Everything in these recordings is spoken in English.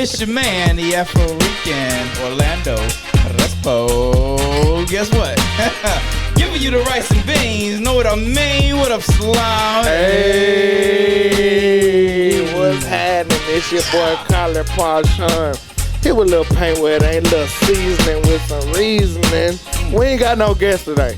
it's your man, the Afro-Rican Orlando Respo. Guess what? Giving you the rice and beans. Know what I mean? What up, Slime? Hey, what's happening? It's your boy Collar Parshon. Here with a little paint where it ain't a little seasoning with some reasoning. We ain't got no guest today.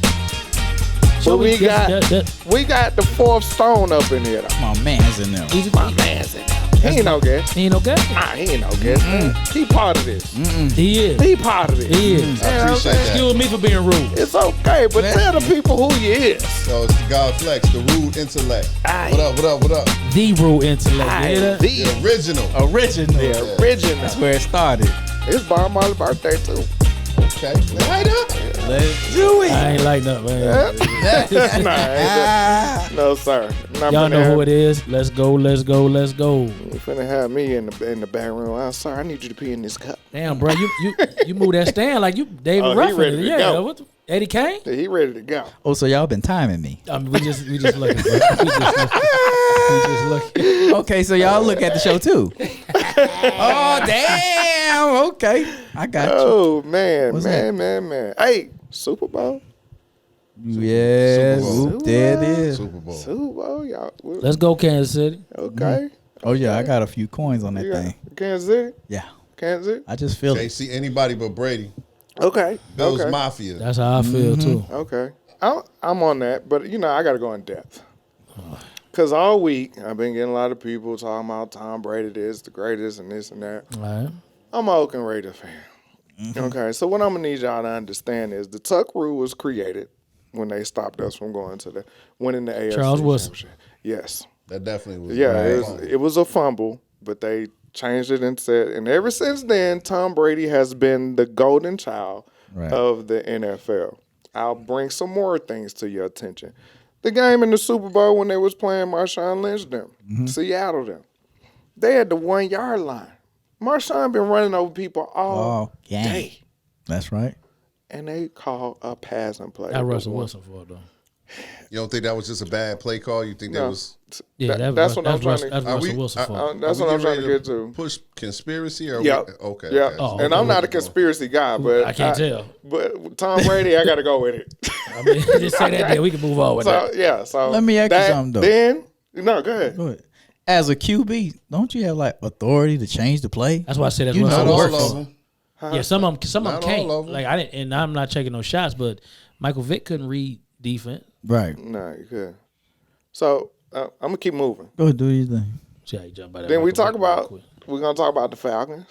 But we got the fourth stone up in here though. My man's in there. My man's in there. He ain't no guest. He ain't no guest? Nah, he ain't no guest. He part of this. He is. He part of this. He is. I appreciate that. Excuse me for being rude. It's okay, but tell the people who you is. So it's the God Flex, the rude intellect. Aye. What up, what up, what up? The rude intellect. Aye, You hear that? The original. The original. That's where it started. It's Bob Marley's birthday too. Okay. Light up. Let's do it. I ain't lighting up, man. No, sir. Y'all know who it is. Let's go, let's go, let's go. You finna have me in the back room. I'm sorry, I need you to pee in this cup. Damn, bro, you move that stand like you David Oh, he Ruffin. ready to Yeah, go. what Eddie Kane? Yeah, he ready to go. Oh, so y'all been timing me. I mean, we just looking, bro. We just looking. Okay, so y'all look at the show too. Oh, damn. Okay. I got you. Oh man, What's man. Hey, Super Bowl. Yes. Super Bowl. Oop, there it is. Super Bowl. Super Bowl, y'all. Let's go, Kansas City. Okay. Oh, yeah. I got a few coins on that You got thing. Kansas City. Yeah. Kansas City. I just feel Can't it. see anybody but Brady. Okay. Bills okay. Mafia. That's how I feel too. Okay. I'm on that, but I got to go in depth. Because all week I've been getting a lot of people talking about Tom Brady is the greatest and this and that. All right. I'm an Oakland Raiders fan. Okay, so what I'm going to need y'all to understand is the Tuck rule was created when they stopped us from going to winning the AFC Charles Wilson. Championship. Yes. That definitely was. Yeah, right. it was a fumble, but they changed it and said, and ever since then, Tom Brady has been the golden child of the NFL. I'll bring some more things to your attention. The game in the Super Bowl when they was playing Marshawn Lynch them, Seattle them, they had the 1 yard line. Marshawn been running over people all day, That's right. and they called a passing play. Got Russell Wilson for it though. You don't think that was just a bad play call? You think that No. was? Yeah, that's what I'm trying to. That's Russell Wilson for it. That's Are what we I'm trying getting to ready get to. Push conspiracy or Yeah. Okay. Yeah, okay. Oh, and okay. I'm not a conspiracy guy, but I can't tell. But Tom Brady, I got to go with it. I mean, just say that. Then we can move on with So that. yeah, so Let me ask you something, though. Then no, go ahead. Go ahead. As a QB, don't you have like authority to change the play? That's why I said that's You Russell Not know Wilson. all works. of them. Yeah, some of them Not can't. all of 'em. Like I didn't, and I'm not checking no shots, but Michael Vick couldn't read defense. Right. No, you could. So I'm gonna keep moving. Go ahead, do your thing. See how you jump by that. Then we Michael talk Vick real about quick. we're gonna talk about the Falcons.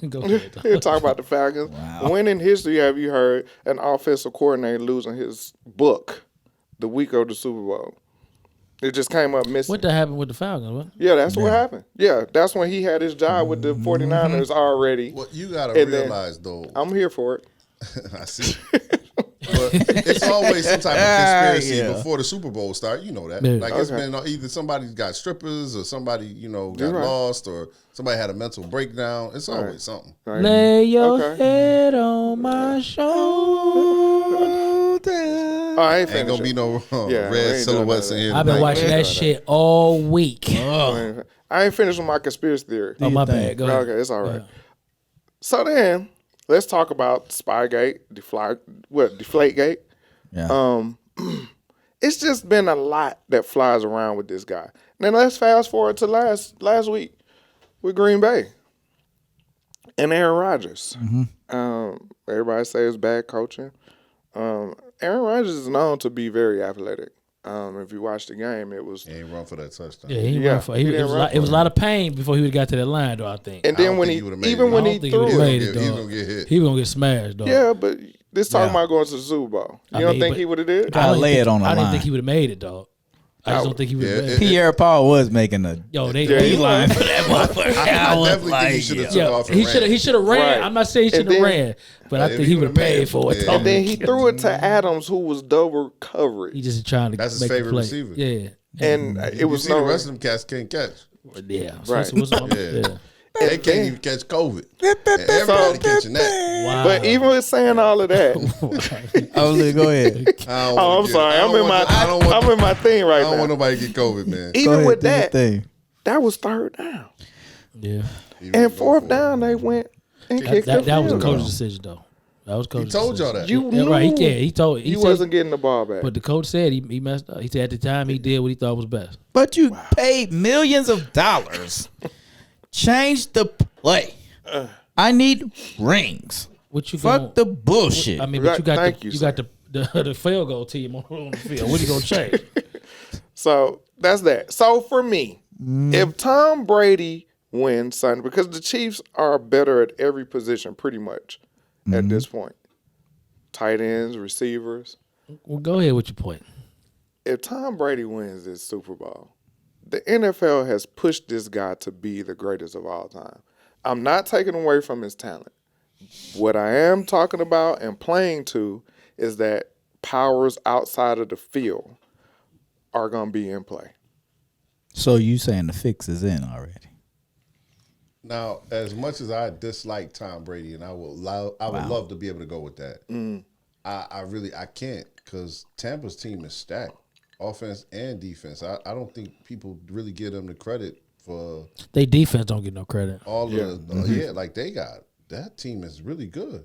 Go ahead. We'll talk about the Falcons. Wow. When in history have you heard an offensive coordinator losing his book the week of the Super Bowl? It just came up missing. What that happened with the Falcons? What? Yeah, that's what happened. Yeah, that's when he had his job with the 49ers already. What you gotta And then- realize though, I'm here for it. I see. But it's always some type of conspiracy Yeah. before the Super Bowl start. You know that. Yeah. Like it's Okay. been either somebody's got strippers or somebody got You're right. lost or somebody had a mental breakdown. It's always something. Right? Lay your Okay. head on my shoulder. Oh, I ain't Ain't finished. gonna be no Yeah, we red ain't silhouettes doing in here. I've been tonight. watching that shit all week. I ain't finished with my conspiracy theory. Oh my thing. bad. Go ahead. Okay, it's all right. So then, let's talk about Spygate, Deflategate. Yeah. It's just been a lot that flies around with this guy. Then let's fast forward to last week with Green Bay and Aaron Rodgers. Everybody says bad coaching. Aaron Rodgers is known to be very athletic. If you watch the game, it was. He ain't run for that touchdown. Yeah, he Yeah, ran for he it. didn't run It was a for lot of pain before he would have got to that line, though. I think. And I then don't when think he he would've made even it. when I he don't think threw he it, would've made it, He was dog. gonna get hit. He was gonna get smashed, dog. yeah, but this talking Yeah. about going to the Super Bowl. You I don't mean, think but- he would have did? I I didn't lay think- it on the I didn't line. think he would have made it, dog. I just don't think he would have Yeah, made it. Pierre Paul was making a Yo, they beeline for that motherfucker. I was definitely think he should have took Yeah, off and he ran. should have ran. Right. I'm not saying he And should have then- ran, but I If think he he would have would've made paid it, for it. yeah. dog. And then he threw it to Adams, who was double coverage. He just trying to That's his make the favorite play. receiver. Yeah, And it You was see no. the rest of them cats can't catch. yeah. Right. Yeah. They can't then- even catch COVID. And everybody catching that. Wow. But even with saying all of that, Go ahead. oh, I'm sorry, I'm in my thing I right don't want now. nobody to get COVID, man. Even Go ahead, with do your that, thing. that was third down. Yeah. And fourth down, they went and kicked the That was a field goal. coach's decision, though. That was He coach's told y'all decision. that. You Yeah, knew right. He told. He said, wasn't getting the ball back. but the coach said he messed up. He said at the time he did what he thought was best. But you paid millions of dollars. Change the play. I need rings. What you Fuck the bullshit. I mean, but you got Thank the, you, you got the field goal team on the field. What are you gonna change? So that's that. So for me, if Tom Brady wins Sunday, because the Chiefs are better at every position pretty much at this point. Tight ends, receivers. Well, go ahead with your point. If Tom Brady wins this Super Bowl, the NFL has pushed this guy to be the greatest of all time. I'm not taking away from his talent. What I am talking about and playing to is that powers outside of the field are going to be in play. So you saying the fix is in already? Now, as much as I dislike Tom Brady, and I would love to be able to go with that, I can't, because Tampa's team is stacked, offense and defense. I don't think people really give them the credit for They defense don't get no credit. all like they got that team is really good.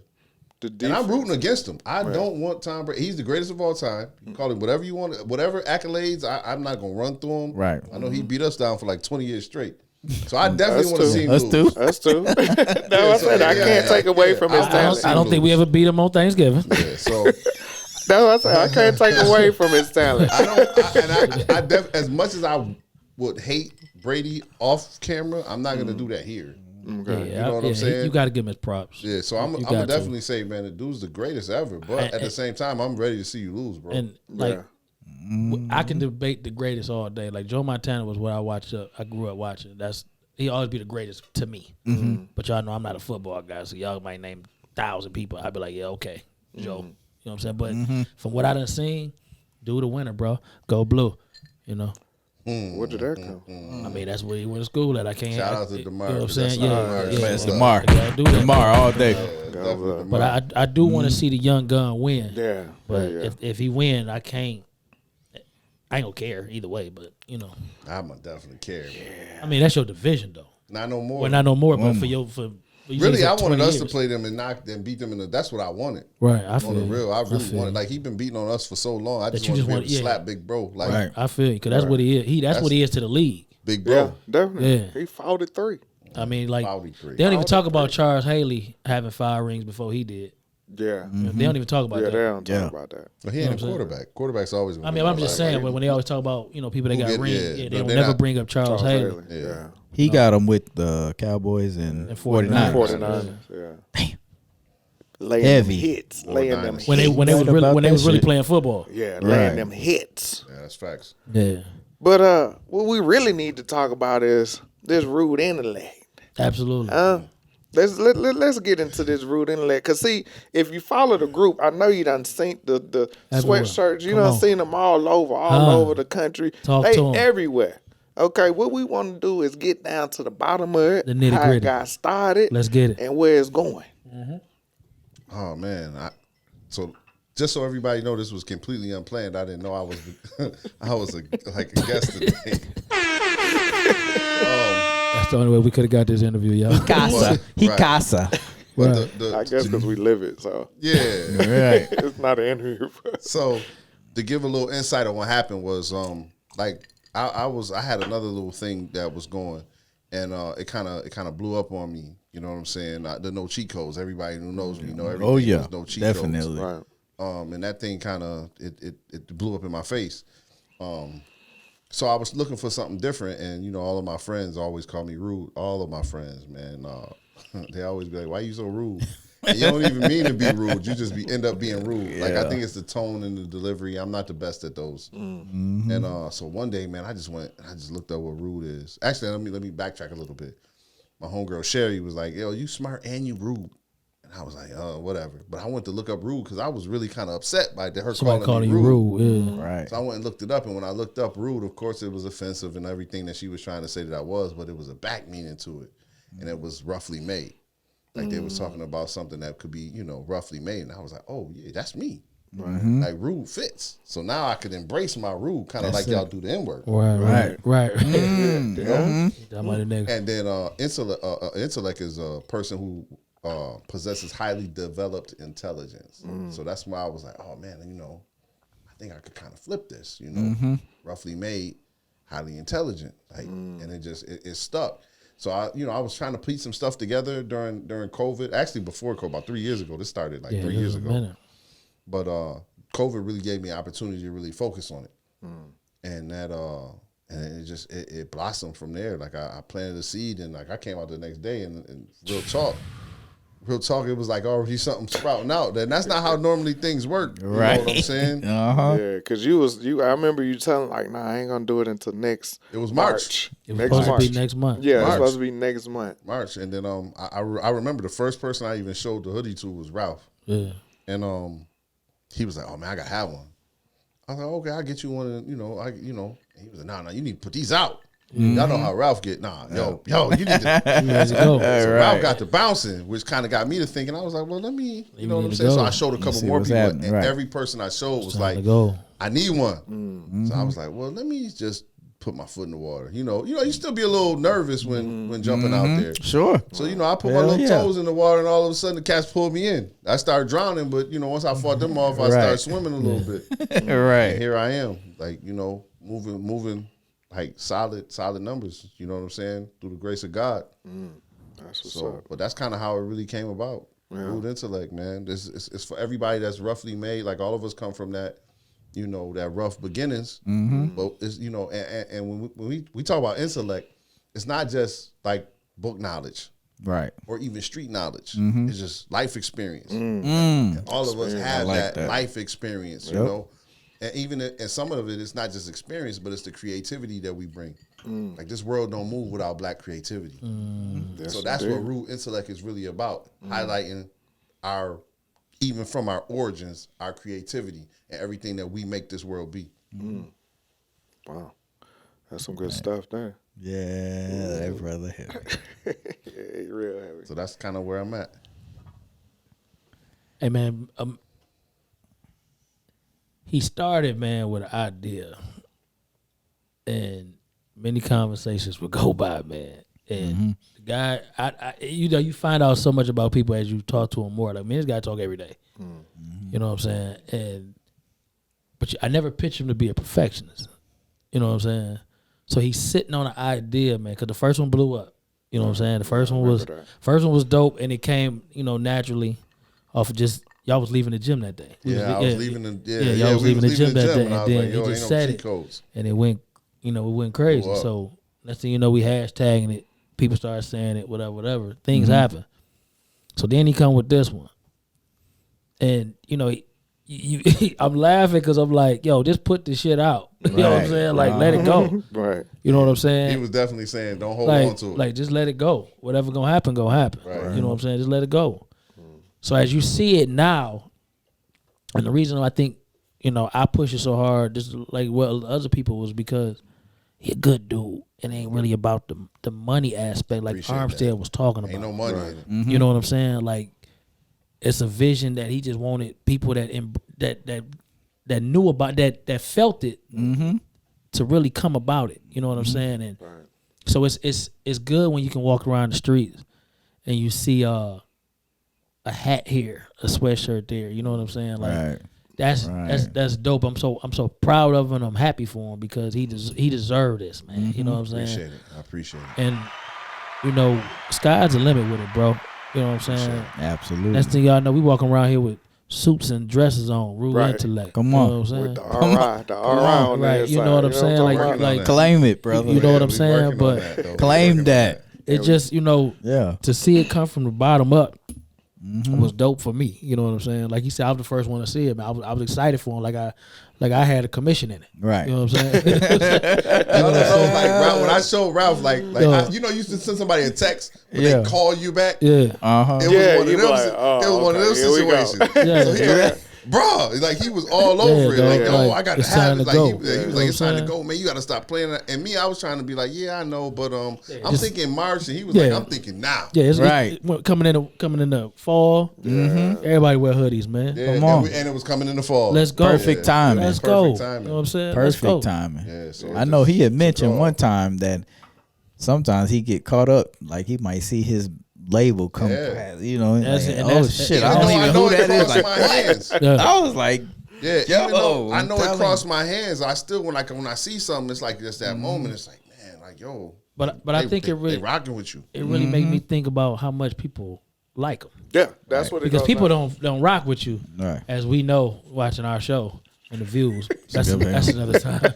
The And I'm rooting against him. I don't want Tom Brady. He's the greatest of all time. You can call him whatever you want, whatever accolades. I'm not gonna run through him. Right. I know he beat us down for like 20 years straight. So I definitely want to see him Us lose. too. That's true. No, I said I can't take away from his talent. I don't think we ever beat them on Thanksgiving. Yeah, so No, I said I can't take away from his talent. as much as I would hate Brady off camera, I'm not gonna do that here. Okay. Yeah, know what I'm saying? You got to give him his props. Yeah, so I'm You gonna got to. definitely say, man, the dude's the greatest ever. But at the same time, I'm ready to see you lose, bro. And like, I can debate the greatest all day. Like Joe Montana was what I watched. I grew up watching. He always be the greatest to me. But y'all know I'm not a football guy, so y'all might name 1,000 people. I'd be like, yeah, okay, Joe. You know what I'm saying? But from what I done seen, dude, the winner, bro. Go blue. You know. Where did that come from? I mean, that's where he went to school at. I can't. Shout out to You DeMar, know what I'm 'cause saying? that's Yeah, It's yeah. DeMar. Yeah, do that. DeMar all day. Definitely But I do want to see the young gun win. Yeah. But yeah. if he win, I ain't gonna care either way. But you know, I'm gonna definitely care. Man. I mean that's your division though. Not no more. Well, not no more, but for you Really, I said wanted 20 us to years. play them and beat them that's what I wanted. Right, I On feel the you. real, I really feel wanted. you. Like he been beating on us for so long. I just you wanted just to be able want- to yeah. slap Big Bro. Like Right. I feel you because that's what he is. That's what he is to the league. Big Yeah, Bro. definitely. Yeah. He fought at 3. I mean, like 43. they don't even talk about Charles Haley having 5 rings before he did. Yeah. They don't even talk about Yeah, they that. don't talk about that. But he ain't a quarterback. Quarterback's always. I mean, I'm just saying when they always talk about people that Who got get- rings, yeah, they no, don't they're never not- bring up Charles Haley. Yeah. He got him with the Cowboys and 49ers. 49ers. Yeah. Damn. Laying Heavy. them hits. Laying them Niners. hits. When they was Right really about when they that was really shit. playing football. Yeah, laying Right. them hits. Yeah, that's facts. Yeah, But what we really need to talk about is this rude intellect. absolutely. Let's get into this rude intellect. Cause see, if you follow the group, I know you done seen the Everywhere. sweatshirts. You Come done on. seen them all over the country. Talk they to 'em. everywhere. Okay, what we want to do is get down to the bottom of it, The how nitty-gritty. it got started, Let's get it. and where it's going. Oh man, so just so everybody know, this was completely unplanned. I didn't know I was a guest today. That's the only way we could have got this interview, y'all. Casa. He Right. casa. But I guess because we live it, so yeah. Right. it's not an interview. For us. So to give a little insight on what happened was like I had another little thing that was going, and it kind of blew up on me. You know what I'm saying? The no cheat codes. Everybody who knows me know everything. Oh yeah. was no cheat codes. Definitely. Right. And that thing kind of it blew up in my face. So I was looking for something different, and all of my friends always call me rude. All of my friends, man, they always be like, "Why you so rude?" And you don't even mean to be rude. You just end up being rude. Like I think it's the tone and the delivery. I'm not the best at those. And so one day, man, I just looked up what rude is. Actually, let me backtrack a little bit. My homegirl Sherry was like, "Yo, you smart and you rude." And I was like, whatever. But I went to look up rude because I was really kind of upset by her Somebody calling calling me you rude. rude. Yeah. Right. So I went and looked it up, and when I looked up rude, of course, it was offensive and everything that she was trying to say that I was, but it was a back meaning to it, and it was roughly made. Like they was talking about something that could be, roughly made, and I was like, oh yeah, that's me. Like rude fits. So now I could embrace my rude, kind of like y'all do the N-word. Right. And then intellect is a person who possesses highly developed intelligence. So that's why I was like, oh man, I think I could kind of flip this. Roughly made, highly intelligent, and it stuck. So I was trying to piece some stuff together during COVID. Actually, before COVID, about 3 years ago. This started 3 years ago. But COVID really gave me an opportunity to really focus on it, and that and it blossomed from there. Like I planted a seed, and like I came out the next day, and real talk, it was like already something sprouting out. And that's not how normally things work. You know what I'm saying? Yeah, because I remember you telling like, nah, I ain't gonna do it until next. It was March. It was supposed to be next month. Yeah, it's supposed to be next month. March, and then I remember the first person I even showed the hoodie to was Ralph. Yeah, and he was like, oh man, I gotta have one. I was like, okay, I'll get you one. And, and he was like, nah, you need to put these out. Y'all know how Ralph get. Yo, you need to go. So Ralph got to bouncing, which kind of got me to thinking. I was like, well, let me, you know what I'm saying? So I showed a couple more people, and every person I showed was like, I need one. So I was like, well, let me just put my foot in the water. You still be a little nervous when jumping out there. Sure. So, I put my little toes in the water, and all of a sudden the cats pulled me in. I started drowning, but, once I fought them off, I started swimming a little bit. Right. And here I am, like, moving like solid numbers, you know what I'm saying, through the grace of God. That's what's up. But that's kind of how it really came about. Root Intellect, man. It's for everybody that's roughly made. Like all of us come from that, that rough beginnings. But it's, and when we talk about intellect, it's not just like book knowledge, right, or even street knowledge. It's just life experience. And all of us have that life experience, you know. And even and some of it is not just experience, but it's the creativity that we bring. Like this world don't move without black creativity. So that's what Root Intellect is really about, highlighting even from our origins, our creativity and everything that we make this world be. Wow, that's some good stuff there. Yeah, that brother heavy. Yeah, he real heavy. So that's kind of where I'm at. Hey man, he started, man, with an idea, and many conversations would go by, man. And the guy, you find out so much about people as you talk to him more. Like, this guy talk every day. You know what I'm saying? But I never pitched him to be a perfectionist. You know what I'm saying? So he's sitting on an idea, man, because the first one blew up. You know what I'm saying? The first one was dope, and it came, naturally off of just. Y'all was leaving the gym that day. I was leaving the y'all was leaving the gym that day, and then like, he just said it, and it went, it went crazy. So next thing you know, we hashtagging it. People started saying it, whatever. Things happen. So then he come with this one, and I'm laughing because I'm like, yo, just put this shit out. You know what I'm saying? Like, let it go. Right. You know what I'm saying? He was definitely saying, don't hold on to it. Like, just let it go. Whatever gonna happen, gonna happen. Right. You know what I'm saying? Just let it go. So as you see it now, and the reason I think, I push it so hard, just like what other people, was because he a good dude. It ain't really about the money aspect, like Armstead was talking about. Ain't no money in it. You know what I'm saying? Like, it's a vision that he just wanted people that knew about, that felt it, to really come about it. You know what I'm saying? And so it's good when you can walk around the streets and you see a hat here, a sweatshirt there. You know what I'm saying? Like that's dope. I'm so proud of him. I'm happy for him because he deserved this, man. You know what I'm saying? I appreciate it. And sky's the limit with it, bro. You know what I'm saying? Absolutely. Next thing y'all know, we walking around here with suits and dresses on, Root Intellect. Come on. You know what I'm saying? With the RI on right. You know what I'm saying? Like claim it, brother. You know what I'm saying? But claim that. It just, to see it come from the bottom up was dope for me. You know what I'm saying? Like he said, I was the first one to see it, man. I was excited for him, like I had a commission in it. Right. You know what I'm saying? Ralph, when I showed Ralph, you used to send somebody a text, but they call you back. Yeah. It was one of those situations. So he like, bro, like he was all over it. Like, I got to have it. Like he was like, it's time to go, man. You got to stop playing that. And me, I was trying to be like, I know, but I'm thinking March, and he was like, I'm thinking now. Yeah, it's coming in the fall. Everybody wear hoodies, man. Yeah, come on. And it was coming in the fall. Let's go. Perfect timing. Let's go. Timing. You know what I'm saying? Perfect timing. Yeah, so I know he had mentioned one time that sometimes he get caught up. Like he might see his label come past, you know. Shit, I don't even know who that is. Like, my hands. I was like, yeah, even though I know it crossed my hands, I still when I see something, it's like just that moment. It's like, man, like yo. But I think it really they rocking with you. It really made me think about how much people like them. Yeah, that's what it because goes people on. don't rock with you, as we know watching our show and the views. That's another time.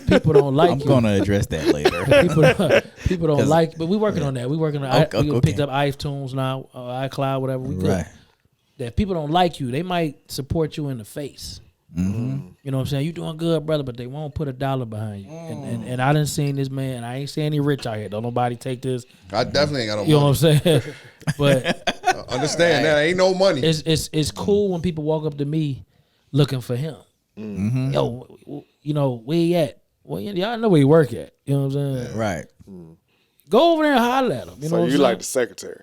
People don't like you. I'm gonna address that later. people don't like, but we working on that. We working on. We picked up iTunes now, iCloud, whatever. We good. Right. That people don't like you, they might support you in the face. Mm-hmm. You know what I'm saying? You doing good, brother, but they won't put $1 behind you. And I done seen this man. I ain't saying he rich out here. Don't nobody take this. I definitely ain't got no money. You know what I'm saying? But understand that ain't no money. It's cool when people walk up to me looking for him. Mm-hmm. Yo, you know where he at? Well, y'all know where he work at. You know what I'm saying? Right. Go over there and holler at him. You know what I'm saying? Like the secretary.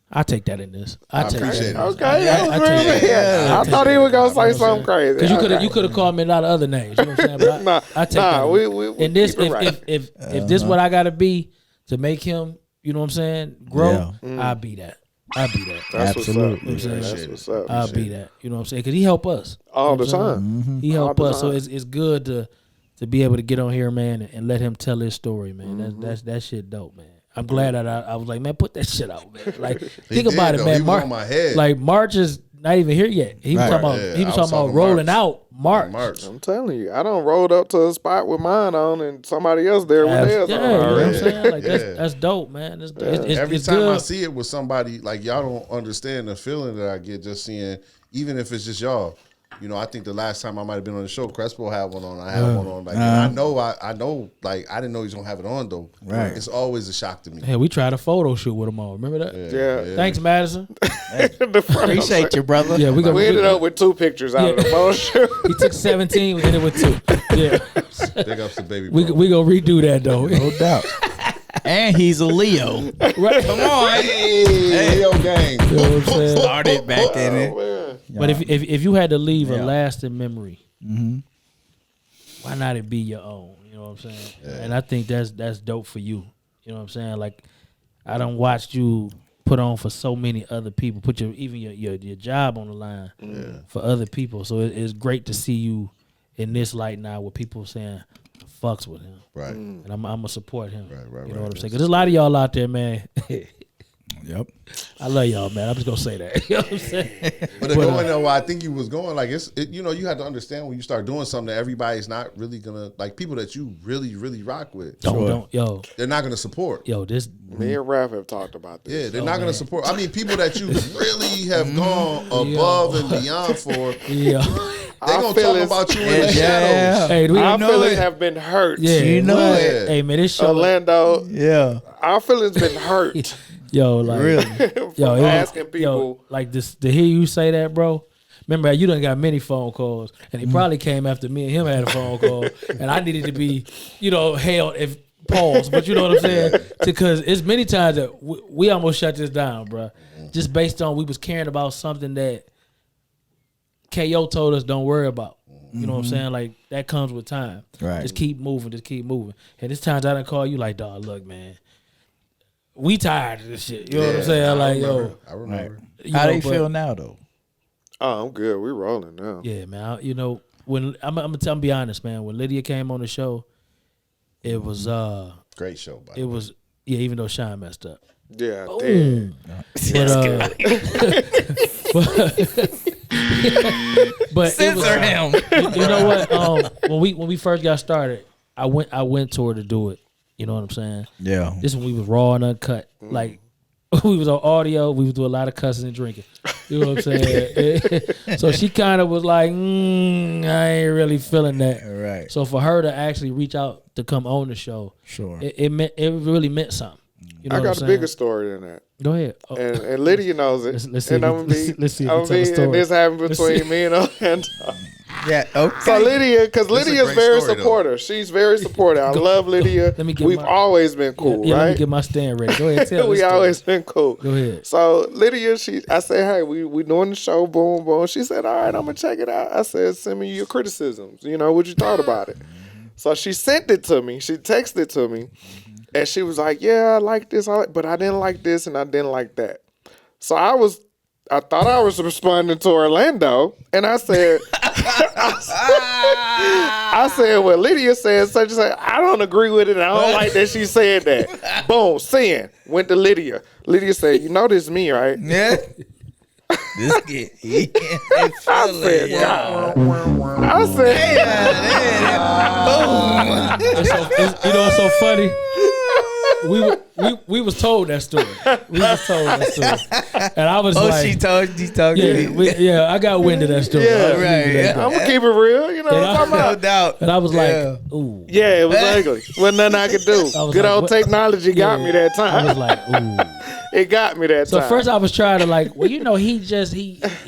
I take that in this. I appreciate it. Okay, I thought he was gonna say something crazy. Because you could have called me a lot of other names. You know what I'm saying? But I take that. We and this, if this what I gotta be to make him, you know what I'm saying, grow, I'll be that. I'll be that. Absolutely. That's what's up. I'll be that. You know what I'm saying? Because he help us all the time. Mm-hmm. He help us. So it's good to be able to get on here, man, and let him tell his story, man. That shit dope, man. I'm glad that I was like, man, put that shit out, man. Like, think about it, man. He was on my head. Like March is not even here yet. He was talking about rolling out March. I'm telling you, I done rolled up to a spot with mine on and somebody else there with theirs on. You know what I'm saying? Like that's dope, man. It's every time good. I see it with somebody, like y'all don't understand the feeling that I get just seeing, even if it's just y'all. You know, I think the last time I might have been on the show, Crespo had one on. I had one on. Like, I know. Like, I didn't know he was gonna have it on though. Right. It's always a shock to me. Hey, we tried a photo shoot with him all. Remember that? Yeah. Thanks, Madison. Appreciate you, brother. Yeah, we ended up with 2 pictures out of the photo shoot. He took 17. We ended with 2. Yeah. Big ups to baby. We gonna redo that though. No doubt. And he's a Leo. Right. Come on. Hey, Leo gang. You know what I'm saying? Started back in it. Man. But if you had to leave a lasting memory, why not it be your own? You know what I'm saying? Yeah. And I think that's dope for you. You know what I'm saying? Like, I done watched you put on for so many other people, put your job on the line for other people. So it's great to see you in this light now with people saying, fucks with him. Right. And I'm going to support him. Right. You know what I'm saying? Because there's a lot of y'all out there, man. Yep. I love y'all, man. I'm just gonna say that. You know what I'm saying? But going there where I think you was going, like you know, you have to understand when you start doing something that everybody's not really gonna like people that you really, really rock with. They're not gonna support. Me and Raph have talked about this. Yeah, they're not gonna support. I mean, people that you really have gone above and beyond for. Yeah. They're gonna talk about you in the shadows. Hey, our feelings have been hurt. Yeah, you know it. Hey man, this show Orlando. Yeah. Our feelings been hurt. Yo, like really, asking people, like this to hear you say that, bro. Remember, you done got many phone calls, and he probably came after me and him had a phone call, and I needed to be, held if pause. But you know what I'm saying? Because it's many times that we almost shut this down, bro, just based on we was caring about something that KO told us don't worry about. You know what I'm saying? Like that comes with time. Right. Just keep moving. And there's times I done call you like, dog, look, man. We tired of this shit. You know what I'm saying? I remember. How they feel now, though? Oh, I'm good. We rolling now. Yeah, man. When I'm gonna be honest, man. When Lydia came on the show, it was great show. It was even though Sean messed up. Yeah, but censor him. You know what? When we first got started, I went to her to do it. You know what I'm saying? Yeah. This when we was raw and uncut. Like we was on audio, we was doing a lot of cussing and drinking. You know what I'm saying? So she kind of was like, I ain't really feeling that. Right. So for her to actually reach out to come on the show, sure, it really meant something. You know I got a bigger story than that. Go ahead. And Lydia knows it. Let's see. Let's see. And this happened between me and Orlando. Yeah. Okay. So Lydia, because Lydia's very supportive. Though. She's very supportive. I love Lydia. We've always been cool, right? Let me get my stand ready. Go ahead. Tell we always been cool. Go ahead. So Lydia, I said, hey, we doing the show. Boom, boom. She said, all right, I'm gonna check it out. I said, send me your criticisms. What you thought about it. So she sent it to me. She texted it to me. And she was like, yeah, I like this, but I didn't like this and I didn't like that. So I thought I was responding to Orlando. And I said, I said, well, Lydia said such and such. I don't agree with it. I don't like that she said that. Boom, sin. Went to Lydia. Lydia said, you know this is me, right? Yeah. This kid, I said, I said, You know what's so funny? We was told that story. We was told that story, and I was like, she told you. Yeah, I got wind of that story. Yeah, right. I'm gonna keep it real. You know what I'm talking No about? doubt. And I was like, ooh. Yeah, it was ugly. Wasn't nothing I could do. was Good like, old what? technology got me that I was time. like, ooh. It got me that So time. first I was trying to like, well, you know, he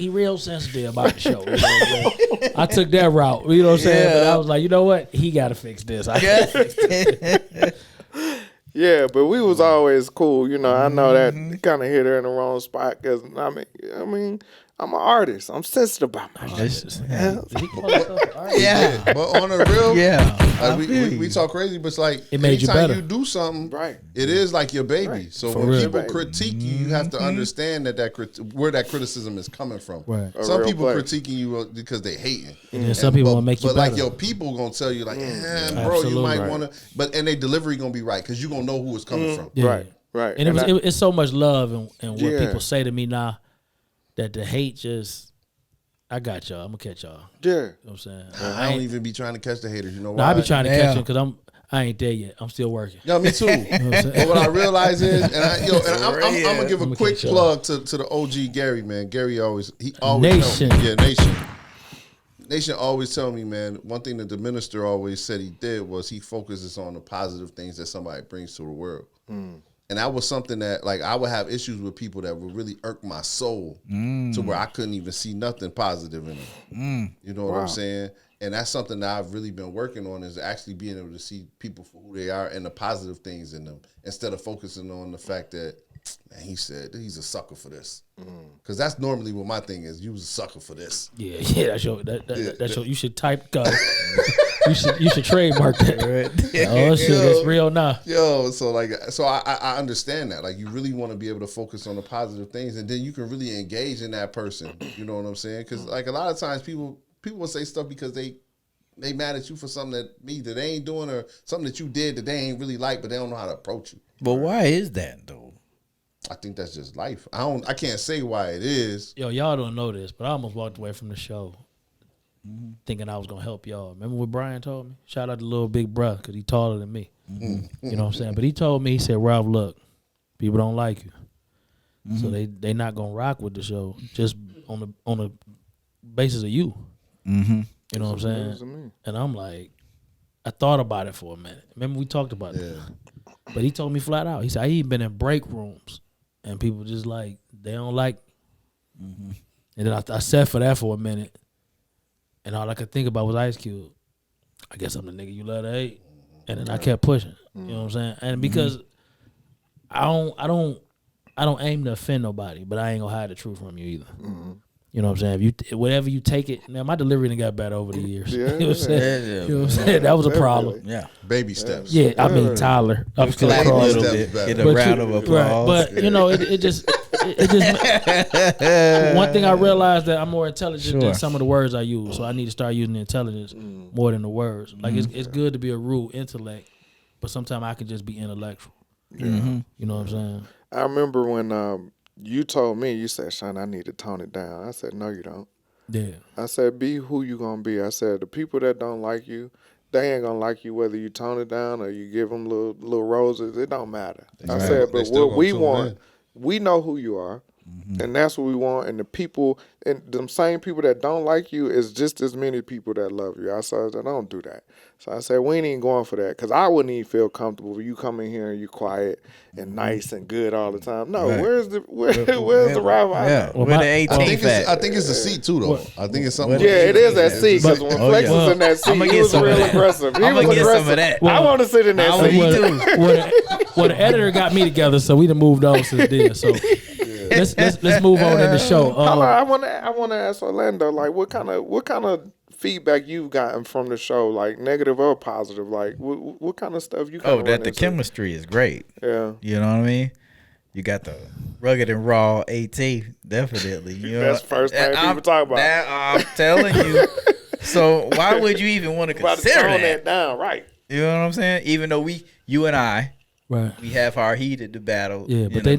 real sensitive about the show. You know what I'm saying? I took that route. You know what I'm saying? But I was like, you know what? He got to fix this. I can't fix this. Yeah, but we was always cool. You know, I know that kind of hit her in the wrong spot because I mean, I'm an artist. I'm sensitive about my shit. Yeah. But on the real, like we talk crazy, but it's like It made you anytime better. you do something, Right. it is like your baby. Right. So For when real. people critique you, you have to understand where that criticism is coming from. Right. Some real people place. critiquing you because they hating. And then some people want to make you But better. like your people gonna tell you like, bro, Absolutely. you might Right. want to, and they delivery gonna be right because you gonna know who it's coming from. Yeah. Right. And it's so much love and what Yeah. people say to me now that the hate just, I got y'all. I'm going to catch y'all. Yeah. You know what I'm saying? I don't even be trying to catch the haters. You know No, why? I be trying to catch them because I ain't there yet. I'm still working. Yeah, me too. But what I realize is, and I'm gonna give a I'ma quick catch y'all. plug to the OG Gary, man. Gary always Nation. tell me, Nation. Nation always tell me, man. One thing that the minister always said he did was he focuses on the positive things that somebody brings to the world. And that was something that, like, I would have issues with people that would really irk my soul to where I couldn't even see nothing positive in them. You know what I'm saying? And that's something that I've really been working on is actually being able to see people for who they are and the positive things in them instead of focusing on the fact that, man, he said he's a sucker for this. Because that's normally what my thing is. You was a sucker for this. Yeah, that's your, that's your, you should type, you should trademark that. Oh, shit, it's real now. Yo, so I understand that. Like, you really want to be able to focus on the positive things, and then you can really engage in that person. You know what I'm saying? Because like a lot of times people will say stuff because they mad at you for something that they ain't doing or something that you did that they ain't really like, but they don't know how to approach you. But why is that though? I think that's just life. I can't say why it is. Yo, y'all don't know this, but I almost walked away from the show thinking I was going to help y'all. Remember what Brian told me? Shout out to little big bruh because he taller than me. You know what I'm saying? But he told me, he said, Ralph, look, people don't like you. So they not going to rock with the show just on the basis of you. You know what I'm saying? And I'm like, I thought about it for a minute. Remember we talked about it. But he told me flat out. He said, I even been in break rooms and people just like, they don't like. And then I sat for that for a minute. And all I could think about was Ice Cube. I guess I'm the nigga you love to hate. And then I kept pushing. You know what I'm saying? And because I don't aim to offend nobody, but I ain't gonna hide the truth from you either. You know what I'm saying? If whatever you take it. Now my delivery done got better over the years. You know what I'm saying? You know what I'm saying? That was a problem. Yeah. Baby steps. Yeah, I mean Tyler. I'm still Clap a crawling. little bit. Get a round of applause. But you know, it just one thing I realized that I'm more intelligent than some of the words I use, so I need to start using the intelligence more than the words. Like it's good to be a rude intellect, but sometimes I can just be intellectual. You know what I'm saying? I remember when you told me, you said, Sean, I need to tone it down. I said, no, you don't. Yeah. I said, be who you going to be. I said, the people that don't like you, they ain't going to like you whether you tone it down or you give them little roses. It don't matter. I said, but what we want, we know who you are. And that's what we want. And the people, and them same people that don't like you is just as many people that love you. I said, don't do that. So I said, we ain't even going for that. Because I wouldn't even feel comfortable if you come in here and you quiet and nice and good all the time. No, where's the rival? Yeah, where the 18 I think it's the seat too, though. I think it's something. Yeah, it is that seat. Because when Flex was in that seat, he was real aggressive. He was aggressive. Some of that. I want to sit in that seat. Well, the editor got me together, so we done moved on since then. So let's move on in the show. I want to ask Orlando, like, what kind of feedback you've gotten from the show, like negative or positive? Like what kind of stuff you? That the chemistry is great. Yeah, you know what I mean. You got the rugged and raw AT, definitely. You know, that's the first thing people talk about. I'm telling you. So why would you even want to consider that down, right? You know what I'm saying? Even though you and I, right, we have our heated battle. Yeah, but they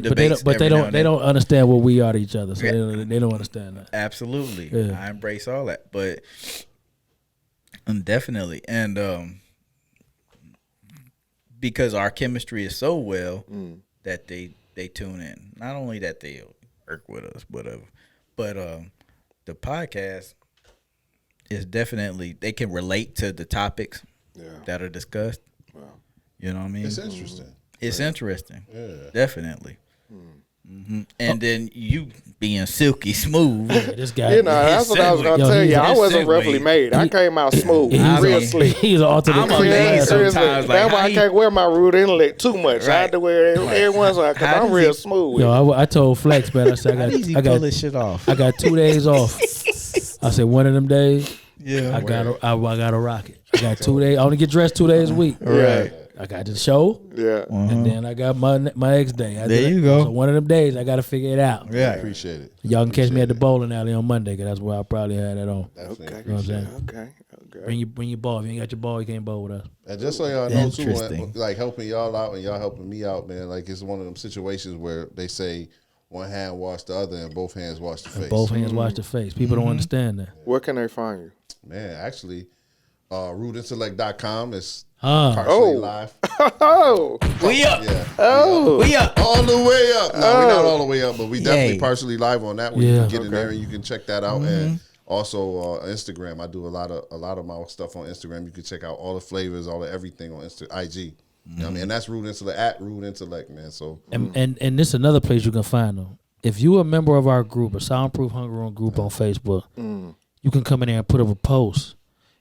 don't understand what we are to each other, so they don't understand that. Absolutely, yeah. I embrace all that, but definitely, and because our chemistry is so well that they tune in. Not only that they work with us, whatever, but the podcast is definitely, they can relate to the topics that are discussed. Wow. You know what I mean? It's interesting. It's interesting. Yeah. Definitely. Mm-hmm. And then you being silky smooth. This guy, you know, that's what I was gonna tell you. I wasn't roughly made. I came out smooth, real sleek. He's alternate. I'm amazed sometimes. That's why I can't wear my root intellect too much. Right. I had to wear it every once in a while because I'm real smooth. Yo, I told Flex, man. I said I got this shit off. I got 2 days off. I said one of them days. Yeah, I got a rocket. I got 2 days. I only get dressed 2 days a week. Right. I got the show. Yeah. And then I got my next day. There you go. So one of them days I got to figure it out. Yeah. Appreciate it. Y'all can catch me at the bowling alley on Monday because that's where I probably had that on. Okay. You know what I'm saying? Okay. Bring your ball. If you ain't got your ball, you can't bowl with us. And just so y'all know too, like helping y'all out and y'all helping me out, man. Like it's one of them situations where they say one hand wash the other and both hands wash the face. Both hands wash the face. People don't understand that. Where can they find you? Man, actually, rootintellect.com is partially live. Oh, we up. Yeah. We up. All the way up. No, we're not all the way up, but we definitely partially live on that one. You can get in there and you can check that out. And also Instagram. I do a lot of my stuff on Instagram. You can check out all the flavors, all the everything on IG. You know what I mean? And that's Root Intellect, at Root Intellect, man. So and this is another place you can find them. If you a member of our group, a Soundproof Hunger Room group on Facebook, you can come in there and put up a post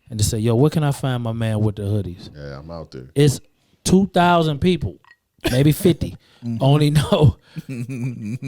and just say, yo, where can I find my man with the hoodies? yeah, I'm out there. It's 2,000 people, maybe 50, only know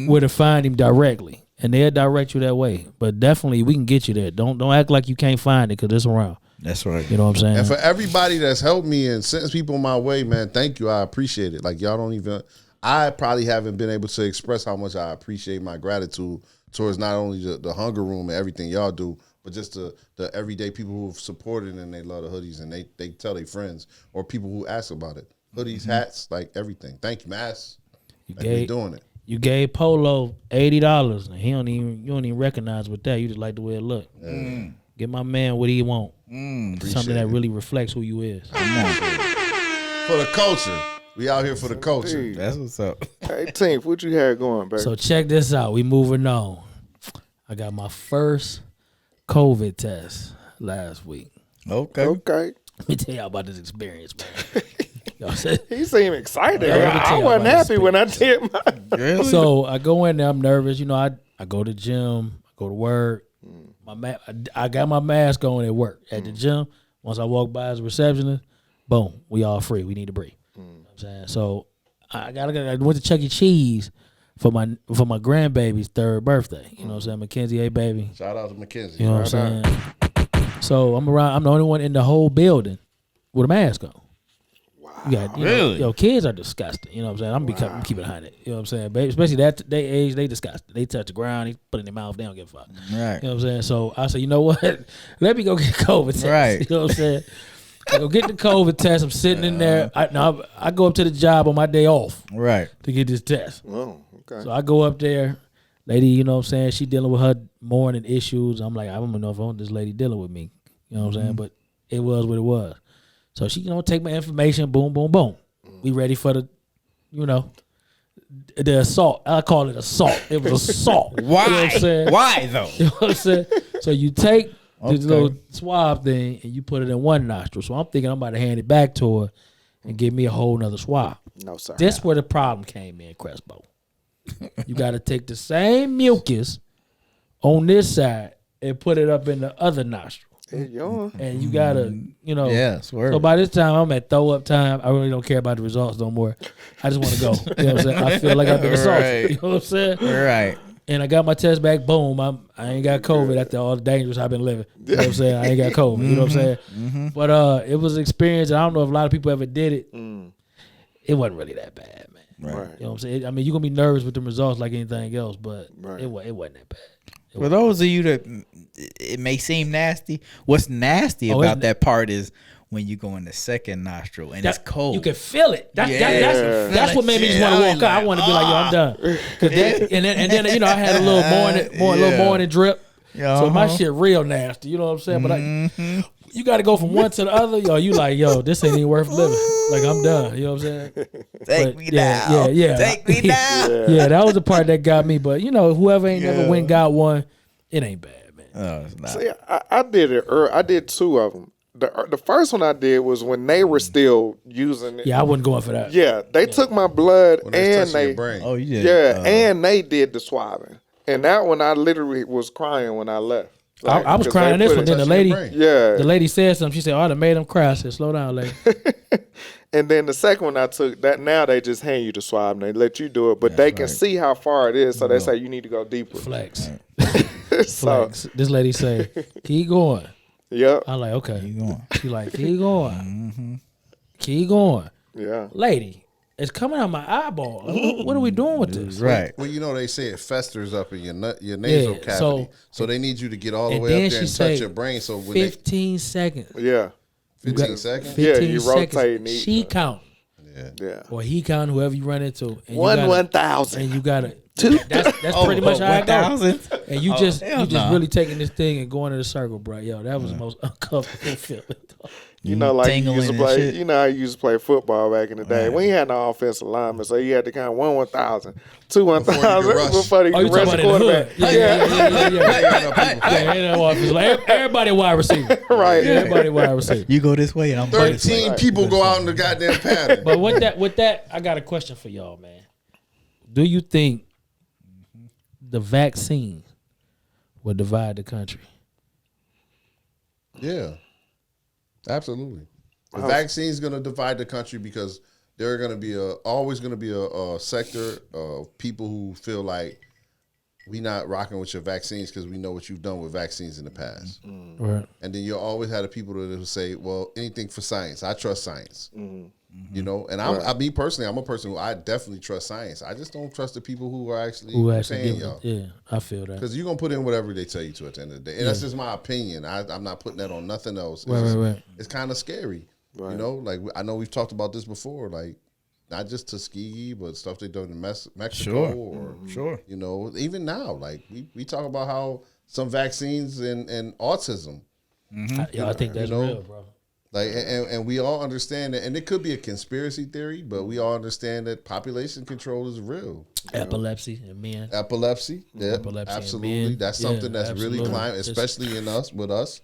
where to find him directly. And they'll direct you that way. But definitely, we can get you there. Don't act like you can't find it because it's around. That's right. You know what I'm saying? And for everybody that's helped me and sent people my way, man, thank you. I appreciate it. Like, y'all don't even, I probably haven't been able to express how much I appreciate my gratitude towards not only the Hunger Room and everything y'all do, but just the everyday people who have supported and they love the hoodies and they tell their friends or people who ask about it. Hoodies, hats, like everything. Thank you, masks. You're doing it. You gave Polo $80 and you don't even recognize with that. You just like the way it look. Get my man what he want. Something that really reflects who you is. Come on. For the culture. We out here for the culture. That's what's up. 18th, what you had going, baby? So check this out. We moving on. I got my first COVID test last week. Okay. Let me tell y'all about this experience, man. He seemed excited. I wasn't happy when I did mine. So I go in there. I'm nervous. You know, I go to the gym. I go to work. I got my mask on at work. At the gym, once I walk by as a receptionist, boom, we all free. We need to breathe. You know what I'm saying? So I went to Chuck E. Cheese for my grandbaby's 3rd birthday. You know what I'm saying? Mackenzie, hey baby. Shout out to Mackenzie. You know what I'm saying? So I'm the only one in the whole building with a mask on. You got, really? Kids are disgusting. You know what I'm saying? I'm keeping behind it. You know what I'm saying? Baby, especially that they age, they disgusting. They touch the ground, they put it in their mouth, they don't give a fuck. Right. You know what I'm saying? So I said, you know what? Let me go get a COVID test. Right. You know what I'm saying? I go get the COVID test. I'm sitting in there. I go up to the job on my day off. Right. To get this test. Oh, okay. So I go up there. Lady, you know what I'm saying? She dealing with her morning issues. I'm like, I don't know if I want this lady dealing with me. You know what I'm saying? But it was what it was. So she, take my information, boom, boom, boom. We ready for the assault. I call it assault. It was assault. Why? You know what I'm saying? Why though? You know what I'm saying? So you take this little swab thing and you put it in one nostril. So I'm thinking I'm about to hand it back to her and give me a whole nother swab. No, sir. This where the problem came in, Crespo. You got to take the same mucus on this side and put it up in the other nostril. And you gotta, So by this time, I'm at throw up time. I really don't care about the results no more. I just want to go. You know what I'm saying? I feel like I've been assaulted. Right. You know what I'm saying? Right. And I got my test back. Boom. I ain't got COVID after all the dangers I've been living. You know what I'm saying? I ain't got COVID. You know what I'm saying? Mm-hmm. But it was an experience. I don't know if a lot of people ever did it. It wasn't really that bad, man. Right. You know what I'm saying? I mean, you're going to be nervous with the results like anything else, but it wasn't that bad. For those of you that it may seem nasty, what's nasty about that part is when you go in the second nostril and it's cold. You can feel it. That's what made me just want to walk out. I want to be like, yo, I'm done. And then you know, I had a little morning drip. So my shit real nasty. You know what I'm saying? But you got to go from one to the other. Yo, you like, yo, this ain't even worth living. Like, I'm done. You know what I'm saying? Take me down. Yeah. Take me down. Yeah, that was the part that got me. But, you know, whoever ain't never went got one, it ain't bad, man. No, it's not. See, I did it. I did two of them. The first one I did was when they were still using it. Yeah, I wasn't going for that. Yeah, they took my blood When and touching your they brain. Oh, you did. yeah, and they did the swabbing. And that one I literally was crying when I left. Like, I was crying in this one. Then the lady said something. She said, "Oh, I made him cry." I said, "Slow down, lady." And then the second one I took, that now they just hand you the swab and they let you do it, but they can see how far it is, so they say you need to go deeper. Flex. So, Flex. This lady say, "Keep going." yep. I'm like, okay. Keep going. She like, keep going. Keep going. Yeah. Lady, it's coming out my eyeball. What are we doing with this? Right. Well, you know they say it festers up in your nasal cavity, so they need you to get all the way up there and touch your brain. So when 15 seconds. Yeah. 15 seconds, 15 you seconds. rotate. She count. Yeah. Or he count, whoever you run into. And 1,000. And you got to. That's pretty much how it goes. And you just really taking this thing and going in a circle, bro. Yo, that was the most uncomfortable feeling. You know, like you used to play. Shit. You know how you used to play football back in the day. We ain't had no offensive linemen, so you had to count 1,000, 2,000 before you could rush the quarterback. Yeah. Everybody wide receiver. Right. Everybody wide receiver. You go this way and I'm 13 people go out in the goddamn pattern. But with that, I got a question for y'all, man. Do you think the vaccine will divide the country? Yeah, absolutely. The vaccine's going to divide the country because there are going to be always going to be a sector of people who feel like we not rocking with your vaccines because we know what you've done with vaccines in the past. Right. And then you always had the people that will say, well, anything for science. I trust science. You know, and me personally, I'm a person who I definitely trust science. I just don't trust the people who are actually paying y'all. Yeah, I feel that. Because you're going to put in whatever they tell you to at the end of the day. And that's just my opinion. I'm not putting that on nothing else. Right. It's kind of scary. Right. You know, like I know we've talked about this before, like not just Tuskegee, but stuff they done in Mexico or, you know, even now, like we talk about how some vaccines and autism. I think that's real, bro. Like, and we all understand that, and it could be a conspiracy theory, but we all understand that population control is real. Epilepsy in men. Epilepsy, yeah, absolutely. That's something that's really climbing, especially with us.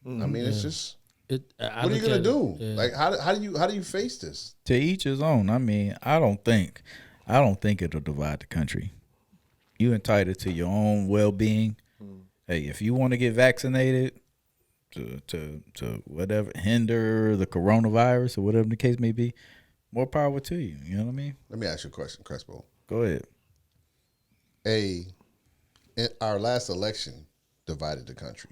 I mean, it's just. What are you gonna do? Yeah. Like, how do you face this? To each his own. I mean, I don't think it'll divide the country. You entitled to your own well-being. Hey, if you want to get vaccinated to whatever hinder the coronavirus or whatever the case may be, more power to you. You know what I mean? Let me ask you a question, Crespo. Go ahead. Our last election divided the country.